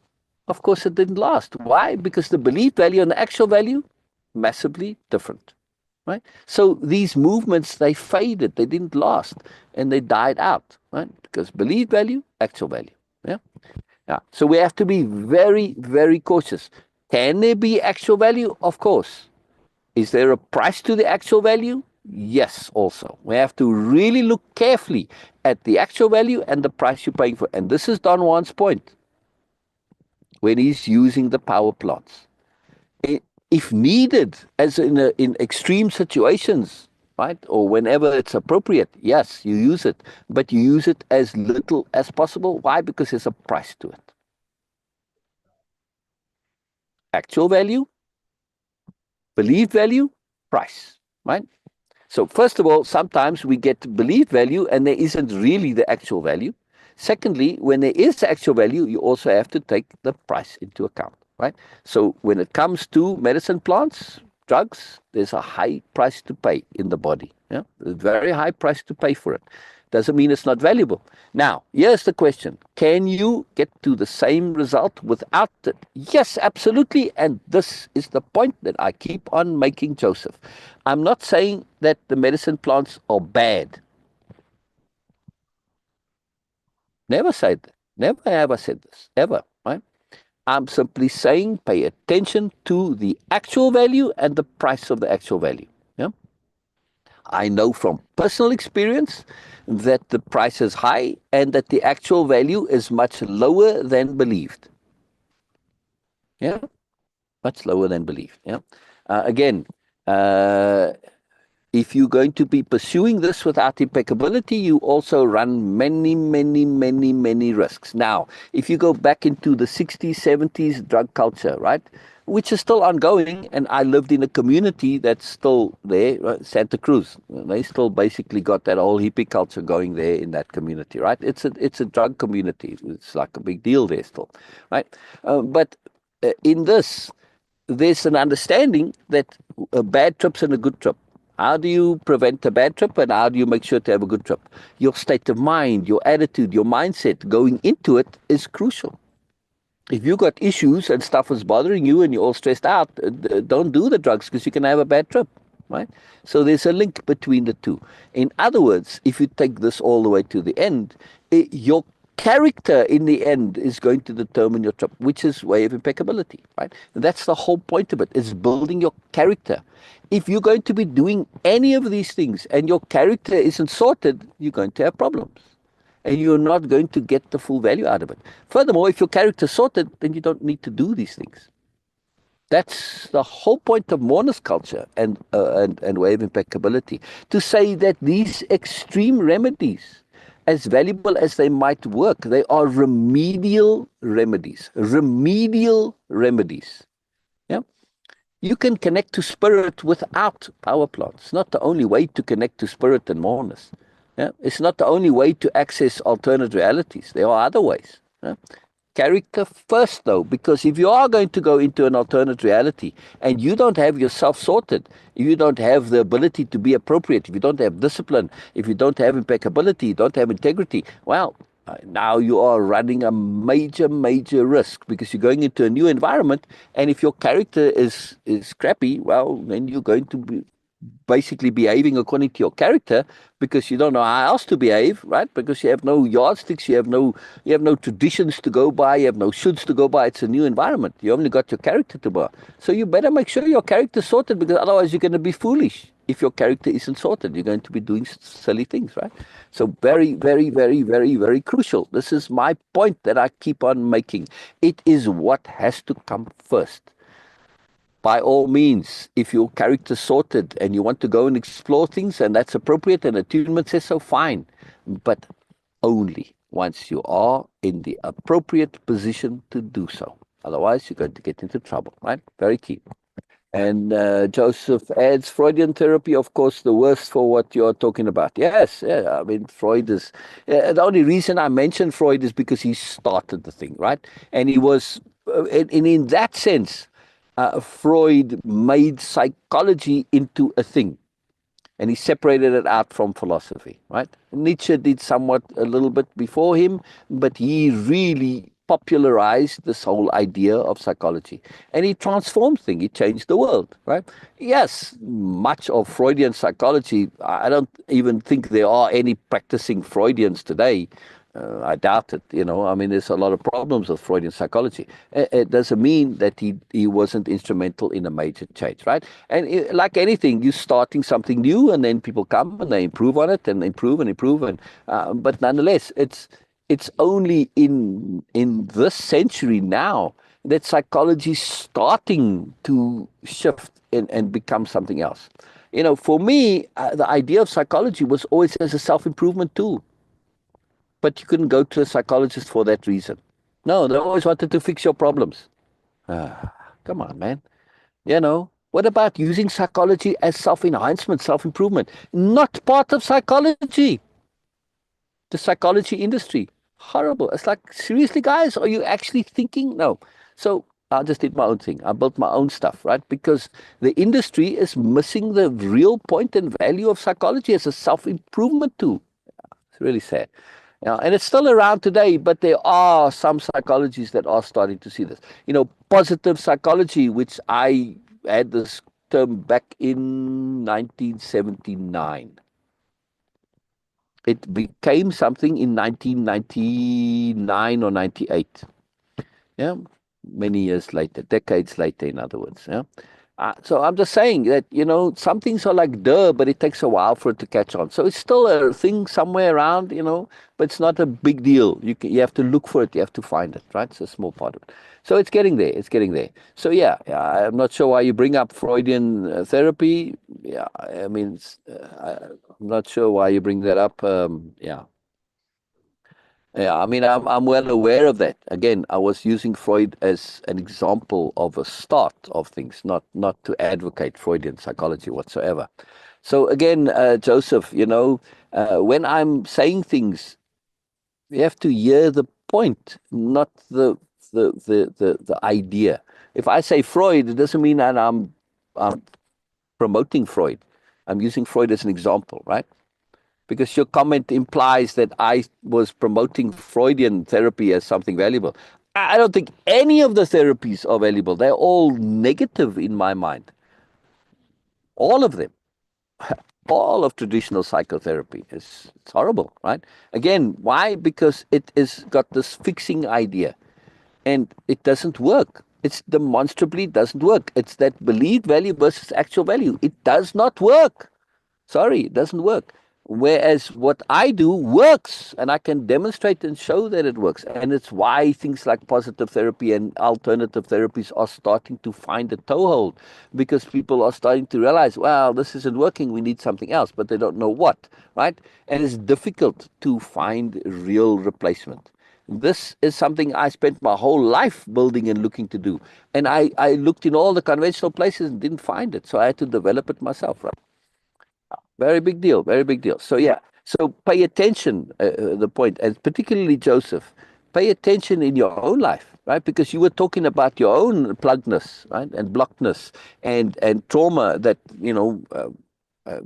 of course it didn't last. Why? Because the belief value and the actual value, massively different. Right? So these movements, they faded, they didn't last, and they died out, right? Because belief value, actual value. Yeah. Yeah. So we have to be very, very cautious. Can there be actual value? Of course. Is there a price to the actual value? Yes, also. We have to really look carefully at the actual value and the price you're paying for. And this is Don Juan's point when he's using the power plants. If needed, as in extreme situations, right, or whenever it's appropriate, yes, you use it. But you use it as little as possible. Why? Because there's a price to it. Actual value, belief value, price, right? So first of all, sometimes we get belief value and there isn't really the actual value. Secondly, when there is actual value, you also have to take the price into account, right? So when it comes to medicine plants, drugs, there's a high price to pay in the body. Yeah, a very high price to pay for it. Doesn't mean it's not valuable. Now, here's the question. Can you get to the same result without it? Yes, absolutely. And this is the point that I keep on making, Joseph. I'm not saying that the medicine plants are bad. Never said that. Never ever said this, ever, right? I'm simply saying pay attention to the actual value and the price of the actual value. Yeah? I know from personal experience that the price is high and that the actual value is much lower than believed. Yeah, much lower than believed. Yeah. Again, if you're going to be pursuing this without impeccability, you also run many, many, many, many risks. Now, if you go back into the 60s, 70s drug culture, right, which is still ongoing, and I lived in a community that's still there, right? Santa Cruz. They still basically got that whole hippie culture going there in that community, right? It's a drug community. It's like a big deal there still, right? But in this, there's an understanding that a bad trip's and a good trip. How do you prevent a bad trip and how do you make sure to have a good trip? Your state of mind, your attitude, your mindset going into it is crucial. If you got issues and stuff is bothering you and you're all stressed out, don't do the drugs because you can have a bad trip, right? So there's a link between the two. In other words, if you take this all the way to the end, your character in the end is going to determine your trip, which is way of impeccability, right? And that's the whole point of it, is building your character. If you're going to be doing any of these things and your character isn't sorted, you're going to have problems. And you're not going to get the full value out of it. Furthermore, if your character's sorted, then you don't need to do these things. That's the whole point of Moreness-Culture and Way of Impeccability, to say that these extreme remedies, as valuable as they might work, they are remedial remedies. Remedial remedies. Yeah? You can connect to spirit without power plants. It's not the only way to connect to spirit and moreness. Yeah? It's not the only way to access alternate realities. There are other ways. Yeah? Character first, though, because if you are going to go into an alternate reality and you don't have yourself sorted, if you don't have the ability to be appropriate, if you don't have discipline, if you don't have impeccability, you don't have integrity, well, now you are running a major, major risk because you're going into a new environment. And if your character is crappy, well, then you're going to be basically behaving according to your character because you don't know how else to behave, right? Because you have no yardsticks, you have no traditions to go by, you have no shoulds to go by. It's a new environment. You only got your character to bar. So you better make sure your character's sorted because otherwise you're going to be foolish. if your character isn't sorted, you're going to be doing silly things, right? So very, very, very, very, very crucial. This is my point that I keep on making. It is what has to come first. By all means, if your character's sorted and you want to go and explore things and that's appropriate and attunement says so, fine. But only once you are in the appropriate position to do so. Otherwise, you're going to get into trouble, right? Very key. And Joseph adds Freudian therapy, of course, the worst for what you're talking about. Yes, yeah, I mean, Freud is. The only reason I mentioned Freud is because he started the thing, right? And he was, in that sense, Freud made psychology into a thing. And he separated it out from philosophy, right? Nietzsche did somewhat a little bit before him, but he really popularized this whole idea of psychology. And he transformed things. He changed the world, right? Yes, much of Freudian psychology, I don't even think there are any practicing Freudians today. I doubt it, I mean, there's a lot of problems with Freudian psychology. It doesn't mean that he wasn't instrumental in a major change, right? And like anything, you're starting something new, and then people come and they improve on it and improve and improve. And but nonetheless, it's only in this century now that psychology is starting to shift and become something else. For me, the idea of psychology was always as a self-improvement tool. But you couldn't go to a psychologist for that reason. No, they always wanted to fix your problems. Come on, man. What about using psychology as self-enhancement, self-improvement? Not part of psychology. The psychology industry. Horrible. It's like, seriously, guys, are you actually thinking? No. So I just did my own thing. I built my own stuff, right? Because the industry is missing the real point and value of psychology as a self-improvement tool. It's really sad. And it's still around today, but there are some psychologies that are starting to see this. Positive psychology, which I had this term back in 1979. It became something in 1999 or 98. Yeah, many years later, decades later, in other words. Yeah. So I'm just saying that, some things are like duh, but it takes a while for it to catch on. So it's still a thing somewhere around, but it's not a big deal. You have to look for it. You have to find it, right? It's a small part of it. So it's getting there. It's getting there. So yeah, I'm not sure why you bring up Freudian therapy. Yeah, I mean, I'm not sure why you bring that up. Yeah. Yeah, I mean, I'm well aware of that. Again, I was using Freud as an example of a start of things, not to advocate Freudian psychology whatsoever. So again, Joseph, when I'm saying things, you have to hear the point, not the idea. If I say Freud, it doesn't mean that I'm promoting Freud. I'm using Freud as an example, right? Because your comment implies that I was promoting Freudian therapy as something valuable. I don't think any of the therapies are valuable. They're all negative in my mind. All of them. All of traditional psychotherapy is it's horrible, right? Again, why? Because it is got this fixing idea, and it doesn't work. It's demonstrably doesn't work. It's that believed value versus actual value. It does not work. Sorry, it doesn't work. Whereas what I do works, and I can demonstrate and show that it works. And it's why things like positive therapy and alternative therapies are starting to find a toehold, because people are starting to realize, well, this isn't working, we need something else, but they don't know what, right? And it's difficult to find real replacement. This is something I spent my whole life building and looking to do. And I looked in all the conventional places and didn't find it. So I had to develop it myself, right? Very big deal, very big deal. So yeah, so pay attention, the point, and particularly Joseph, pay attention in your own life, right? Because you were talking about your own plugness, right, and blockedness, and trauma that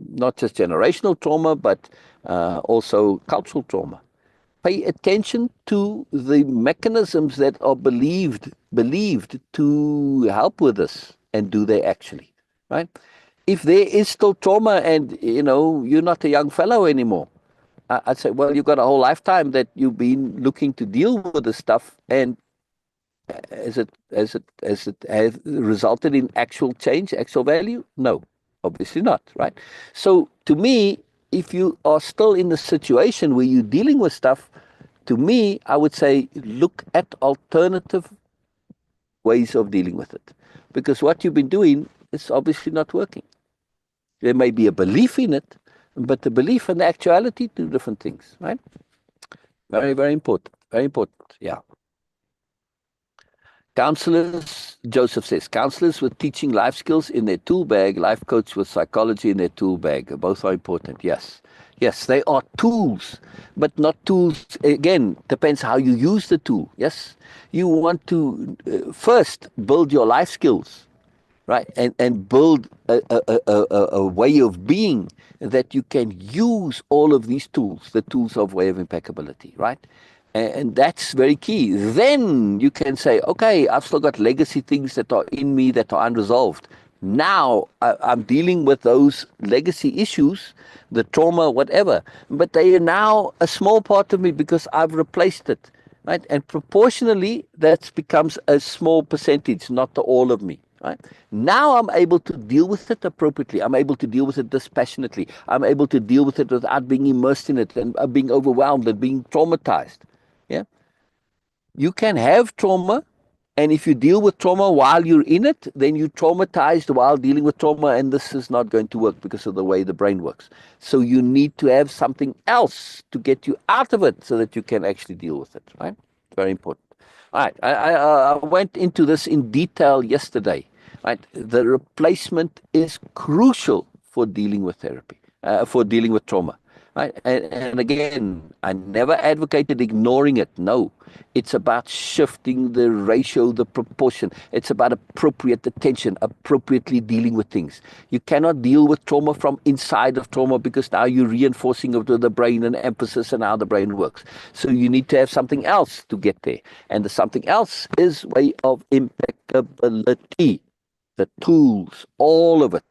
not just generational trauma, but also cultural trauma. Pay attention to the mechanisms that are believed to help with this, and do they actually, right? If there is still trauma and you're not a young fellow anymore, I'd say, well, you've got a whole lifetime that you've been looking to deal with this stuff, and has it resulted in actual change, actual value? No. Obviously not, right? So to me, if you are still in the situation where you're dealing with stuff, to me, I would say look at alternative ways of dealing with it. Because what you've been doing is obviously not working. There may be a belief in it, but the belief and the actuality, two different things, right? Very, very important. Very important. Yeah. Counselors, Joseph says, counselors with teaching life skills in their tool bag, life coach with psychology in their tool bag. Both are important. Yes. Yes, they are tools, but not tools. Again, depends how you use the tool. Yes. You want to first build your life skills, right? And build a way of being that you can use all of these tools, the tools of way of impeccability, right? And that's very key. Then you can say, okay, I've still got legacy things that are in me that are unresolved. Now I'm dealing with those legacy issues, the trauma, whatever. But they are now a small part of me because I've replaced it, right? And proportionally, that becomes a small percentage, not the all of me. Right? Now I'm able to deal with it appropriately. I'm able to deal with it dispassionately. I'm able to deal with it without being immersed in it and being overwhelmed and being traumatized. Yeah, you can have trauma, and if you deal with trauma while you're in it, then you're traumatized while dealing with trauma, and this is not going to work because of the way the brain works. So you need to have something else to get you out of it so that you can actually deal with it. Right? Very important. All right, I went into this in detail yesterday. Right, the replacement is crucial for dealing with therapy, for dealing with trauma. Right, and again, I never advocated ignoring it. No, it's about shifting the ratio, the proportion. It's about appropriate attention, appropriately dealing with things. You cannot deal with trauma from inside of trauma because now you're reinforcing of the brain and emphasis and how the brain works. So you need to have something else to get there. And the something else is way of impeccability, the tools, all of it.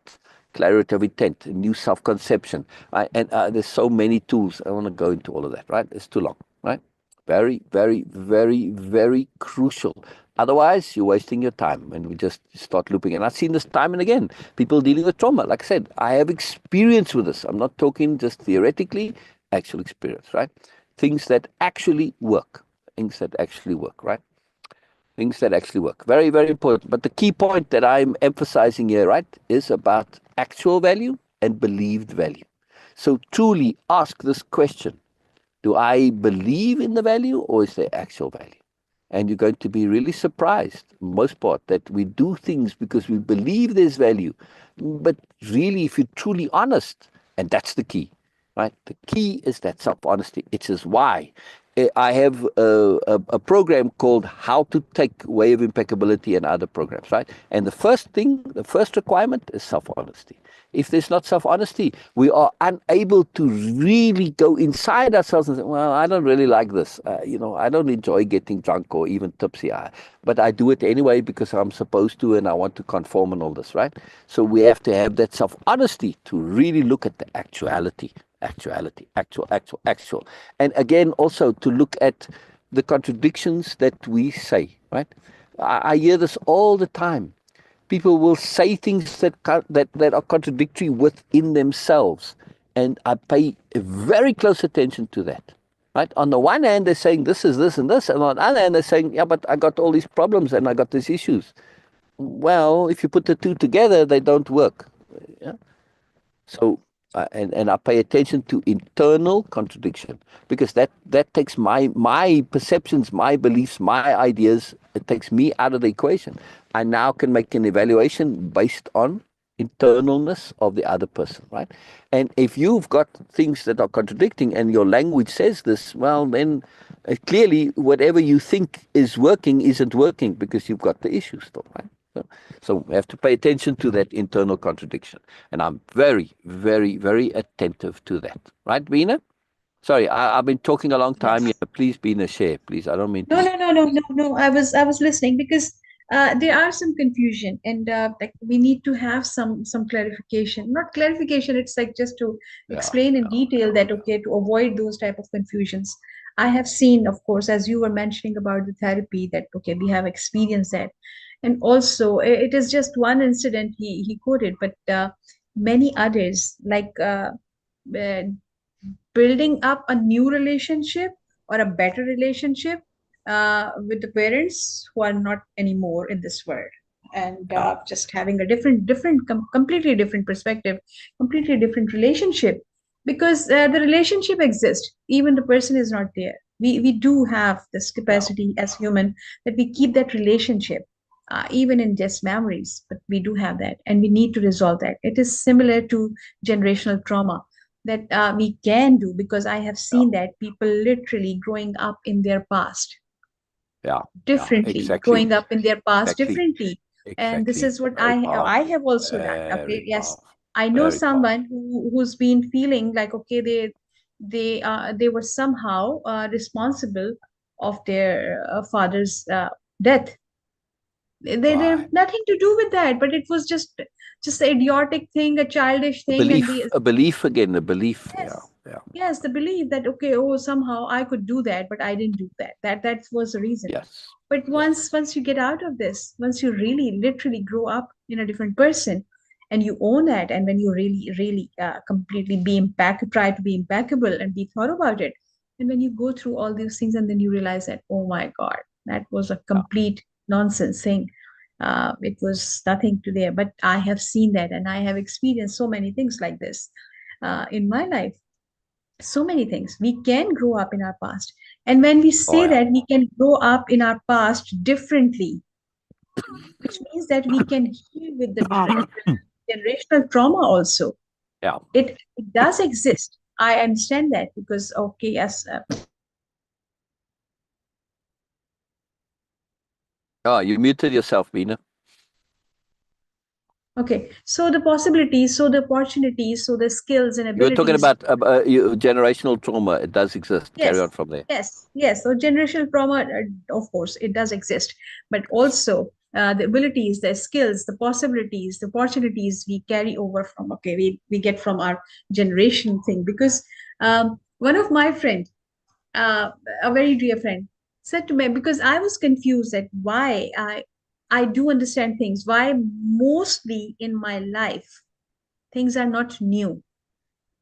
Clarity of intent, new self-conception. Right? And there's so many tools. I want to go into all of that, right? It's too long, right? Very, very, very, very crucial. Otherwise, you're wasting your time when we just start looping. And I've seen this time and again. People dealing with trauma. Like I said, I have experience with this. I'm not talking just theoretically, actual experience, right? Things that actually work. Things that actually work, right? Things that actually work. Very, very important. But the key point that I'm emphasizing here, right, is about actual value and believed value. So truly ask this question: do I believe in the value or is there actual value? And you're going to be really surprised, most part, that we do things because we believe there's value. But really, if you're truly honest, and that's the key, right? The key is that self-honesty. It is why I have a program called How to Take Way of Impeccability and other programs, right? And the first thing, the first requirement is self-honesty. If there's not self-honesty, we are unable to really go inside ourselves and say, well, I don't really like this. I don't enjoy getting drunk or even tipsy, but I do it anyway because I'm supposed to and I want to conform and all this, right? So we have to have that self-honesty to really look at the actuality. Actual. And again, also to look at the contradictions that we say, right? I hear this all the time. People will say things that are contradictory within themselves. And I pay very close attention to that. Right? On the one hand, they're saying this is this and this. And on the other hand, they're saying, yeah, but I got all these problems and I got these issues. Well, if you put the two together, they don't work. Yeah? So, and I pay attention to internal contradiction because that takes my perceptions, my beliefs, my ideas. It takes me out of the equation. I now can make an evaluation based on internalness of the other person, right? And if you've got things that are contradicting and your language says this, well, then clearly whatever you think is working isn't working because you've got the issue still, right? So we have to pay attention to that internal contradiction. And I'm very, very, very attentive to that. Right, Beena? Sorry, I've been talking a long time here. Yes. Please, Beena, share, please. I don't mean No, to. no, no, no, no, no. I was listening because there are some confusion, and like we need to have some clarification. Not clarification. It's like just to Yeah, explain in yeah, detail that yeah, okay, to avoid those type of confusions. I have seen, of course, as you were mentioning about the therapy, that okay, we have experienced that, and also it is just one incident he quoted, but many others, like uh, building up a new relationship or a better relationship with the parents who are not anymore in this world, and Yeah. just having a completely different perspective, completely different relationship, because the relationship exists even the person is not there. We do have this Yeah. capacity as human that we keep that relationship even in just memories, but we do have that and we need to resolve that. It is similar to generational trauma that we can do, because I have Yeah. seen that people literally growing up in their past Yeah. Yeah. differently, Exactly. growing up in their past Exactly. differently. And this Exactly. is what Very I powerful. have also done. Very Okay, yes, powerful. I know Very powerful. someone who's been feeling like, okay, they were somehow responsible of their father's death. They have Right. nothing to do with that, but it was just an idiotic thing, a childish thing, and they. A belief again, a belief. Yeah. Yes, Yeah. yes, the belief that okay, oh, somehow I could do that, but I didn't do that. That was the reason. Yes. But Yes. once you get out of this, once you really literally grow up in a different person, and you own that, and when you really completely try to be impeccable and be thought about it, and when you go through all these things, and then you realize that oh my God, that was a Yeah. complete nonsense thing. It was nothing to there. But I have seen that, and I have experienced so many things like this in my life. So many things we can grow up in our past, and when we Oh say yeah. that we can grow up in our past differently, which means that we can heal with the generational trauma also. Yeah. It does exist. I understand that, because okay, yes. Oh, you muted yourself, Beena. Okay, so the possibilities, so the opportunities, so the skills and You were talking abilities. about generational trauma. It does exist. Carry Yes, on from there. yes. So generational trauma, of course, it does exist, but also the abilities, the skills, the possibilities, the opportunities we carry over from, okay, we get from our generation thing. Because one of my friend, uh, a very dear friend, said to me, because I was confused that why I do understand things, why mostly in my life things are not new.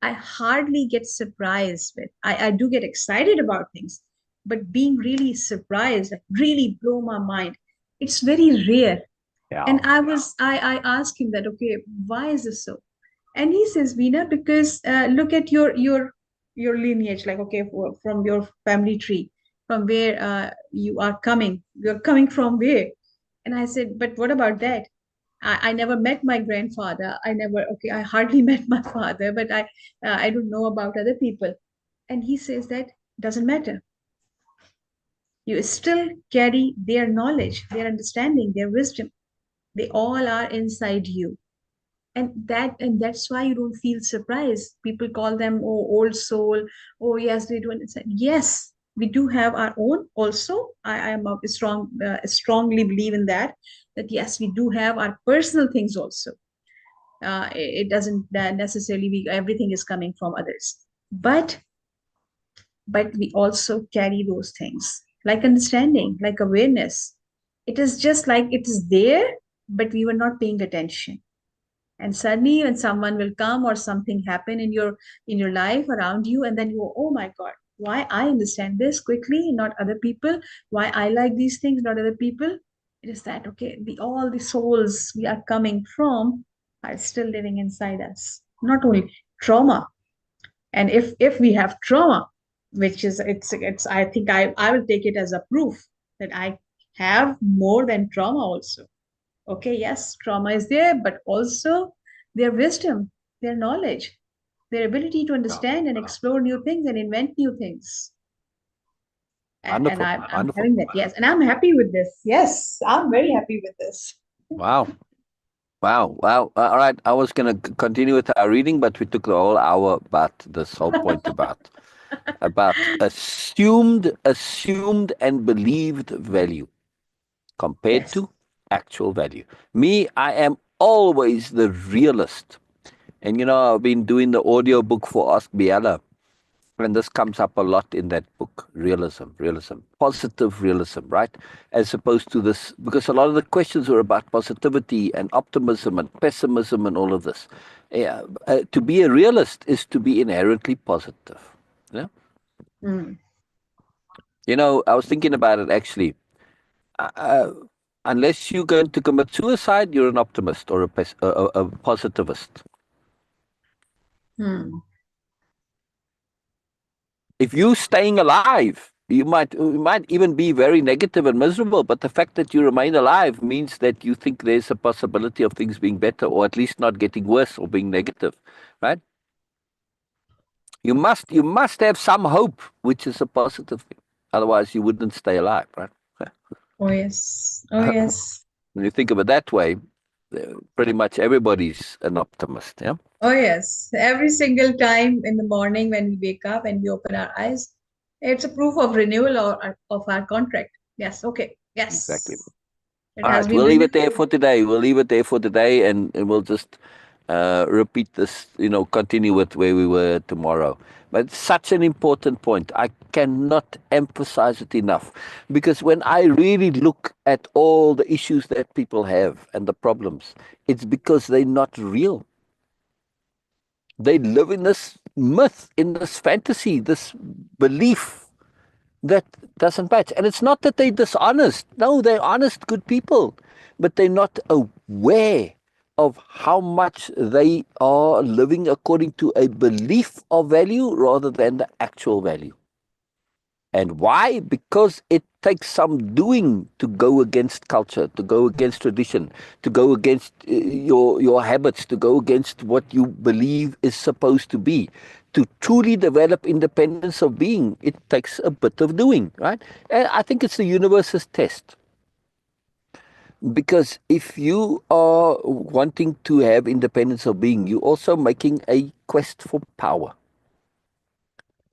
I hardly get surprised with. I do get excited about things, but being really surprised, like really blow my mind, it's very rare. And Yeah. I asked him that, okay, why is this so? And he says, Veena, because look at your lineage, like okay, from your family tree, from where you are coming. You're coming from where? And I said, but what about that? I never met my grandfather. Okay, I hardly met my father, but I don't know about other people. And he says that doesn't matter. You still carry their knowledge, their understanding, their wisdom. They all are inside you. And that's why you don't feel surprised. People call them, oh, old soul. Oh, yes, they do understand. Yes, we do have our own also. I am a strongly believe in that. That yes, we do have our personal things also. It doesn't necessarily be everything is coming from others, but we also carry those things like understanding, like awareness. It is just like it is there, but we were not paying attention. And suddenly when someone will come or something happen in your life around you, and then you go, oh my God, why I understand this quickly, not other people, why I like these things, not other people. It is that okay, all the souls we are coming from are still living inside us, not only trauma. And if we have trauma, which is it's I think I will take it as a proof that I have more than trauma also. Okay, yes, trauma is there, but also their wisdom, their knowledge, their ability to Yeah. understand and explore new things and invent new things. And Wonderful. I'm Wonderful. having that, yes. And I'm happy with this. Yes, I'm very happy with this. Wow. Wow. Wow. All right. I was going to continue with our reading, but we took the whole hour about this whole point about assumed and believed value compared Yes. to actual value. Me, I am always the realist. And I've been doing the audio book for Ask Biala. And this comes up a lot in that book, realism, positive realism, right? As opposed to this, because a lot of the questions were about positivity and optimism and pessimism and all of this. Yeah, to be a realist is to be inherently positive. Yeah. Mm. I was thinking about it actually. Uh, unless you're going to commit suicide, you're an optimist or a positivist. Mm. If you're staying alive, you might even be very negative and miserable. But the fact that you remain alive means that you think there's a possibility of things being better, or at least not getting worse or being negative, right? You must have some hope, which is a positive thing. Otherwise, you wouldn't stay alive, right? Oh, yes. Oh, yes. When you think of it that way, pretty much everybody's an optimist. Yeah, Oh, yes. Every single time in the morning when we wake up and we open our eyes, it's a proof of renewal of our contract. Yes. Okay. exactly. Yes. It All has right, been we'll leave renewed. it there for today. We'll leave it there for today, and we'll just repeat this. Continue with where we were tomorrow. But it's such an important point. I cannot emphasize it enough, because when I really look at all the issues that people have and the problems, it's because they're not real. They live in this myth, in this fantasy, this belief that doesn't match. And it's not that they're dishonest. No, they're honest, good people. But they're not aware of how much they are living according to a belief of value rather than the actual value. And why? Because it takes some doing to go against culture, to go against tradition, to go against your habits, to go against what you believe is supposed to be. To truly develop independence of being, it takes a bit of doing, right? And I think it's the universe's test. Because if you are wanting to have independence of being, you're also making a quest for power.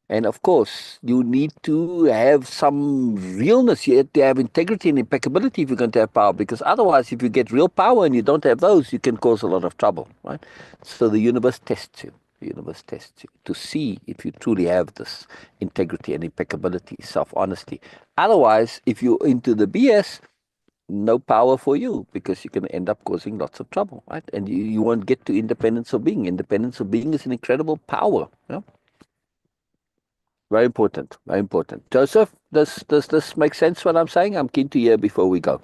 And of course, you need to have some realness. You have to have integrity and impeccability if you're going to have power, because otherwise, if you get real power and you don't have those, you can cause a lot of trouble, right? So the universe tests you. The universe tests you to see if you truly have this integrity and impeccability, self-honesty. Otherwise, if you're into the BS, no power for you, because you can end up causing lots of trouble, right? And you won't get to independence of being. Independence of being is an incredible power. Yeah? Very important. Very important. Joseph, does this make sense what I'm saying? I'm keen to hear before we go.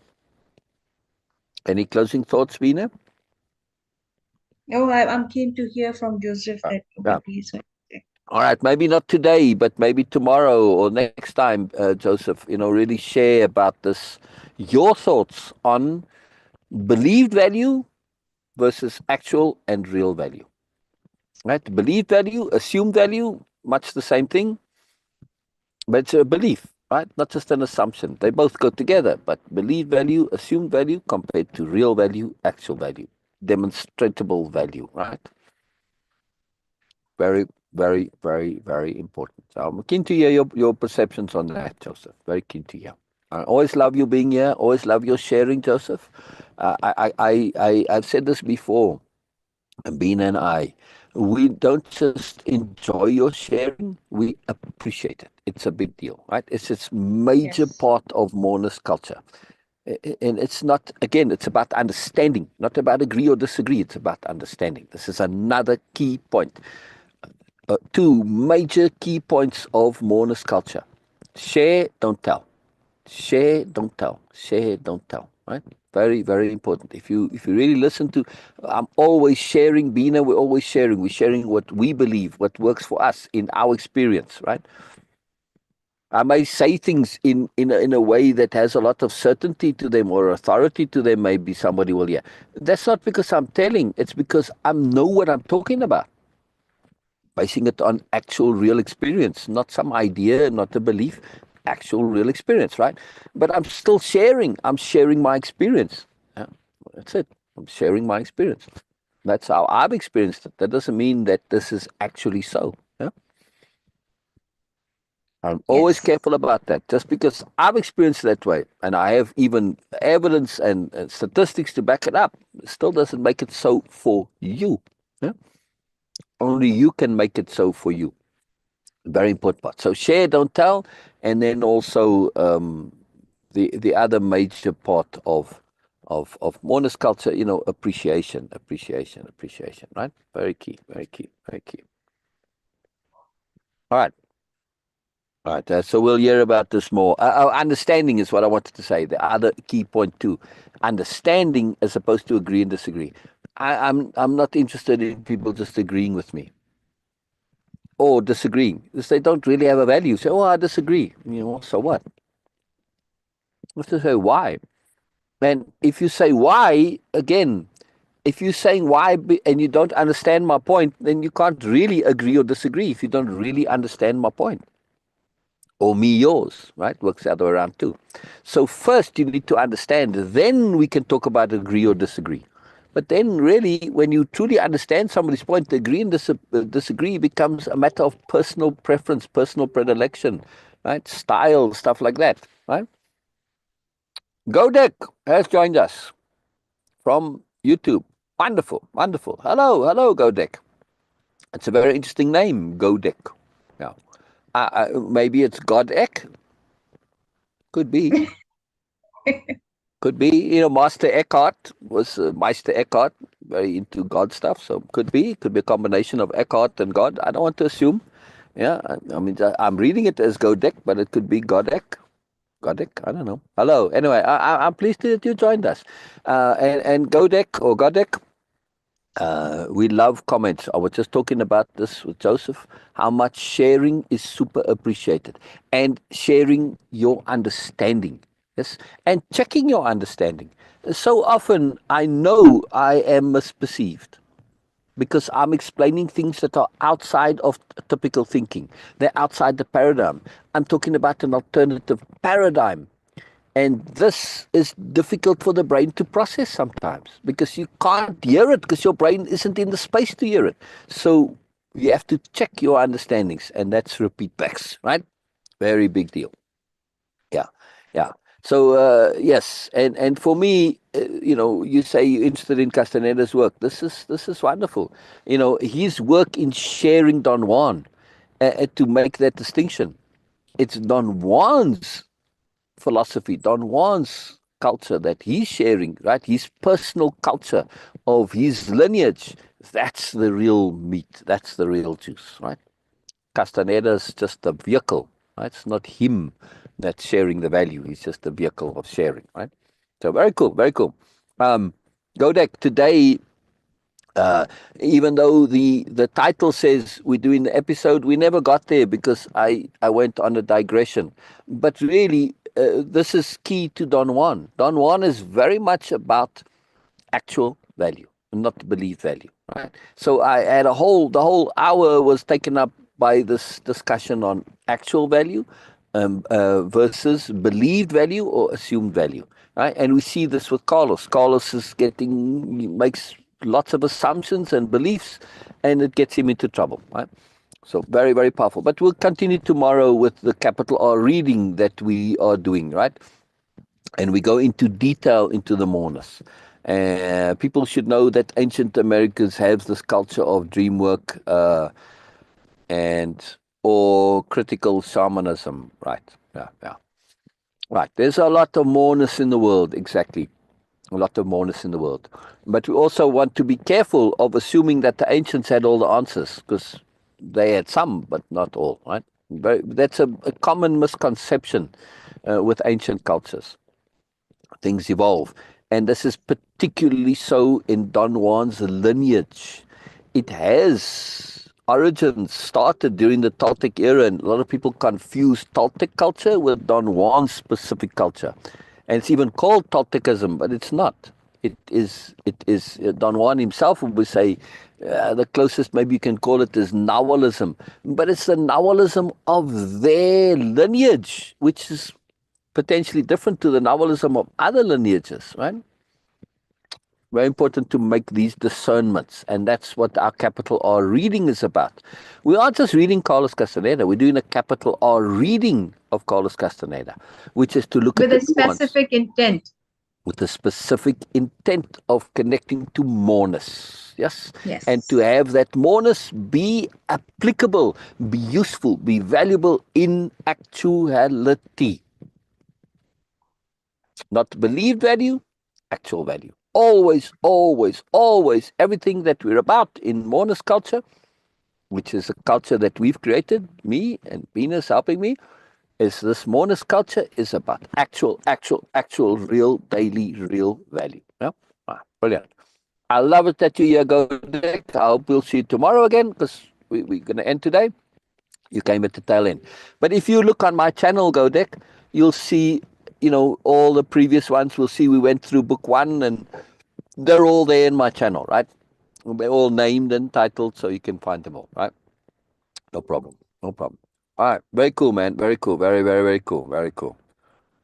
Any closing thoughts, Veena? Oh, I'm keen to hear from Joseph that Yeah. what he's going to say. All right. Maybe not today, but maybe tomorrow or next time, Joseph. Really share about this. Your thoughts on believed value versus actual and real value. Right? Believed value, assumed value, much the same thing. But it's a belief, right? Not just an assumption. They both go together, but believed value, assumed value compared to real value, actual value, demonstrable value, right? Very, very, very, very important. So I'm keen to hear your perceptions on that, Joseph. Very keen to hear. I always love you being here. Always love your sharing, Joseph. I've said this before. And Bean and I, we don't just enjoy your sharing, we appreciate it. It's a big deal, right? It's major Yes. part of Moreness culture. And it's not, again, it's about understanding, not about agree or disagree. It's about understanding. This is another key point. Two major key points of Moreness culture. Share, don't tell. Share, don't tell. Share, don't tell. Right? Very, very important. If you really listen to, I'm always sharing. Beena, we're always sharing. We're sharing what we believe, what works for us in our experience. Right? I may say things in a way that has a lot of certainty to them or authority to them. Maybe somebody will hear. That's not because I'm telling. It's because I know what I'm talking about, basing it on actual real experience, not some idea, not a belief, actual real experience, right? But I'm still sharing. I'm sharing my experience. Yeah, that's it. I'm sharing my experience. That's how I've experienced it. That doesn't mean that this is actually so. Yeah? I'm always Yes. careful about that. Just because I've experienced that way, and I have even evidence and statistics to back it up, still doesn't make it so for you. Yeah? Only you can make it so for you. Very important part. So share, don't tell, and then also the other major part of of Moreness culture, appreciation, right? Very key, very key, very key. All right. All right, so we'll hear about this more. Understanding is what I wanted to say. The other key point too, understanding as opposed to agree and disagree. I'm not interested in people just agreeing with me or disagreeing because they don't really have a value. Say, oh, I disagree. So what? You have to say why. And if you say why again, if you're saying why and you don't understand my point, then you can't really agree or disagree if you don't really understand my point. Or me yours, right? Works the other way around too. So first you need to understand, then we can talk about agree or disagree. But then really, when you truly understand somebody's point, the agree and disagree becomes a matter of personal preference, personal predilection, right? Style, stuff like that, right? Godek has joined us from YouTube. Wonderful, wonderful. Hello, Godek. It's a very interesting name, Godek. Yeah. Maybe it's Godek. Could be. Could be, Master Eckhart was Meister Eckhart, very into God stuff. So could be a combination of Eckhart and God. I don't want to assume. Yeah, I mean, I'm reading it as Godek, but it could be Godek. Godek, I don't know. Hello. Anyway, I'm pleased that you joined us. And Godek or Godek, we love comments. I was just talking about this with Joseph, how much sharing is super appreciated. And sharing your understanding. Yes. And checking your understanding. So often I know I am misperceived because I'm explaining things that are outside of typical thinking. They're outside the paradigm. I'm talking about an alternative paradigm. And this is difficult for the brain to process sometimes because you can't hear it because your brain isn't in the space to hear it. So you have to check your understandings, and that's repeat backs, right? Very big deal. Yeah, yeah. So yes, and for me, you say you're interested in Castaneda's work. This is wonderful. His work in sharing Don Juan, to make that distinction. It's Don Juan's philosophy, Don Juan's culture that he's sharing, right? His personal culture of his lineage. That's the real meat. That's the real juice, right? Castaneda's just a vehicle, right? It's not him that's sharing the value. He's just a vehicle of sharing, right? So very cool, very cool. Godek, today, uh, even though the title says we're doing the episode, we never got there because I went on a digression. But really, this is key to Don Juan. Don Juan is very much about actual value, not belief value, right? So I had the whole hour was taken up by this discussion on actual value versus believed value or assumed value, right? And we see this with Carlos. Carlos makes lots of assumptions and beliefs, and it gets him into trouble, right? So very, very powerful. But we'll continue tomorrow with the capital R reading that we are doing, right? And we go into detail into the mourners. People should know that ancient Americans have this culture of dream work and or critical shamanism, right? Yeah, yeah. Right. There's a lot of mourners in the world, exactly. A lot of mourners in the world. But we also want to be careful of assuming that the ancients had all the answers, because they had some, but not all, right? That's a common misconception with ancient cultures. Things evolve. And this is particularly so in Don Juan's lineage. It has origins started during the Toltec era, and a lot of people confuse Toltec culture with Don Juan's specific culture. And it's even called Toltecism, but it's not. It is Don Juan himself would say the closest maybe you can call it is Nahualism, but it's the Nahualism of their lineage, which is potentially different to the Nahualism of other lineages, right? Very important to make these discernments, and that's what our capital R reading is about. We aren't just reading Carlos Castaneda, we're doing a capital R reading of Carlos Castaneda, which is to look at with the a nuance specific intent. with the specific intent of connecting to moreness, yes? And to Yes. have that moreness be applicable, be useful, be valuable in actuality. Not believed value, actual value. Always, always, always, everything that we're about in Moreness culture, which is a culture that we've created, me and Venus helping me, is this Moreness culture is about actual, real, daily, real value. Yeah? Brilliant. I love it that you're here, Godek. I hope we'll see you tomorrow again, because we're going to end today. You came at the tail end. But if you look on my channel, Godek, you'll see, all the previous ones. We'll see we went through book 1, and they're all there in my channel, right? They're all named and titled, so you can find them all, right? No problem. No problem. All right. Very cool, man. Very cool. Very, very, very cool. Very cool.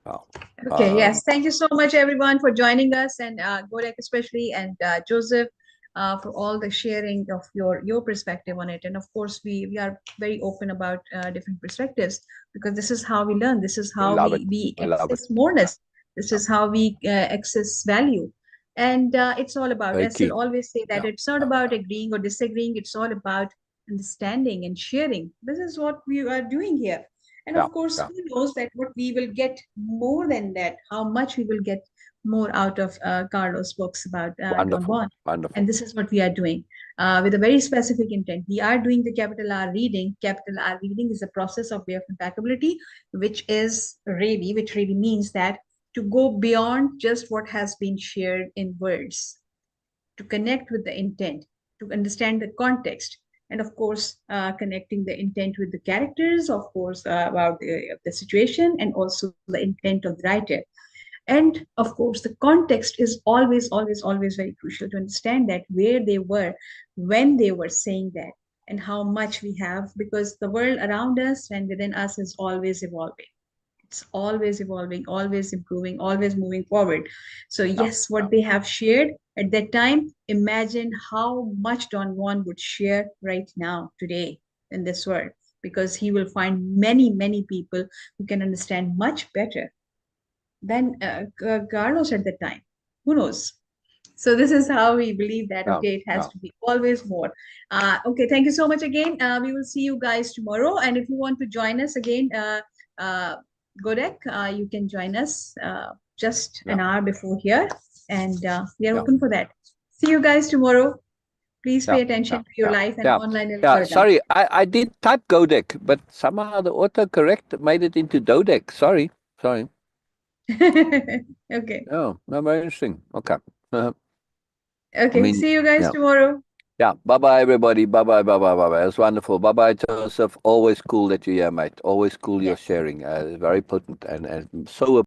Wow. Okay, yes. Thank you so much, everyone, for joining us, and Gorek especially, and Joseph, for all the sharing of your perspective on it. And of course, we are very open about different perspectives, because this is how we learn. This is I how love it. we I love it. access moreness. This is how we access value. And it's all about, Very as I key. always say, that Yeah. it's not about agreeing or disagreeing. It's all about understanding and sharing. This is what we are doing here. And Yeah. of course, Yeah. who knows that what we will get more than that, how much we will get more out of Carlos' books about Don Wonderful. Juan. Wonderful. And this is what we are doing with a very specific intent. We are doing the capital R reading. Capital R reading is a process of Way-Of-Impeccability, which really means that to go beyond just what has been shared in words, to connect with the intent, to understand the context, and of course, connecting the intent with the characters, of course, about the situation, and also the intent of the writer. And of course, the context is always, always, always very crucial to understand that where they were when they were saying that, and how much we have, because the world around us and within us is always evolving. It's always evolving, always improving, always moving forward. So Yeah. yes, what they have shared at that time, imagine how much Don Juan would share right now, today, in this world, because he will find many, many people who can understand much better than Carlos at that time. Who knows? So this is how we believe that, Yeah. okay, it has Yeah. to be always more. Okay, thank you so much again. We will see you guys tomorrow. And if you want to join us again, uh, Godek, you can join us just Yeah. an hour before here. And we are Yeah. open for that. See you guys tomorrow. Please Yeah. pay attention Yeah. to your Yeah. life and Yeah. online Yeah. algorithm. Sorry, I did type Godek, but somehow the autocorrect made it into Dodec. Sorry. Sorry. Okay. Oh, no, very interesting. Okay. I Okay. mean, See you guys yeah. tomorrow. Yeah. Bye bye, everybody. Bye bye. Bye bye. Bye bye. It's wonderful. Bye bye, Joseph. Always cool that you're here, mate. Always cool you're Yes. sharing. Very potent and so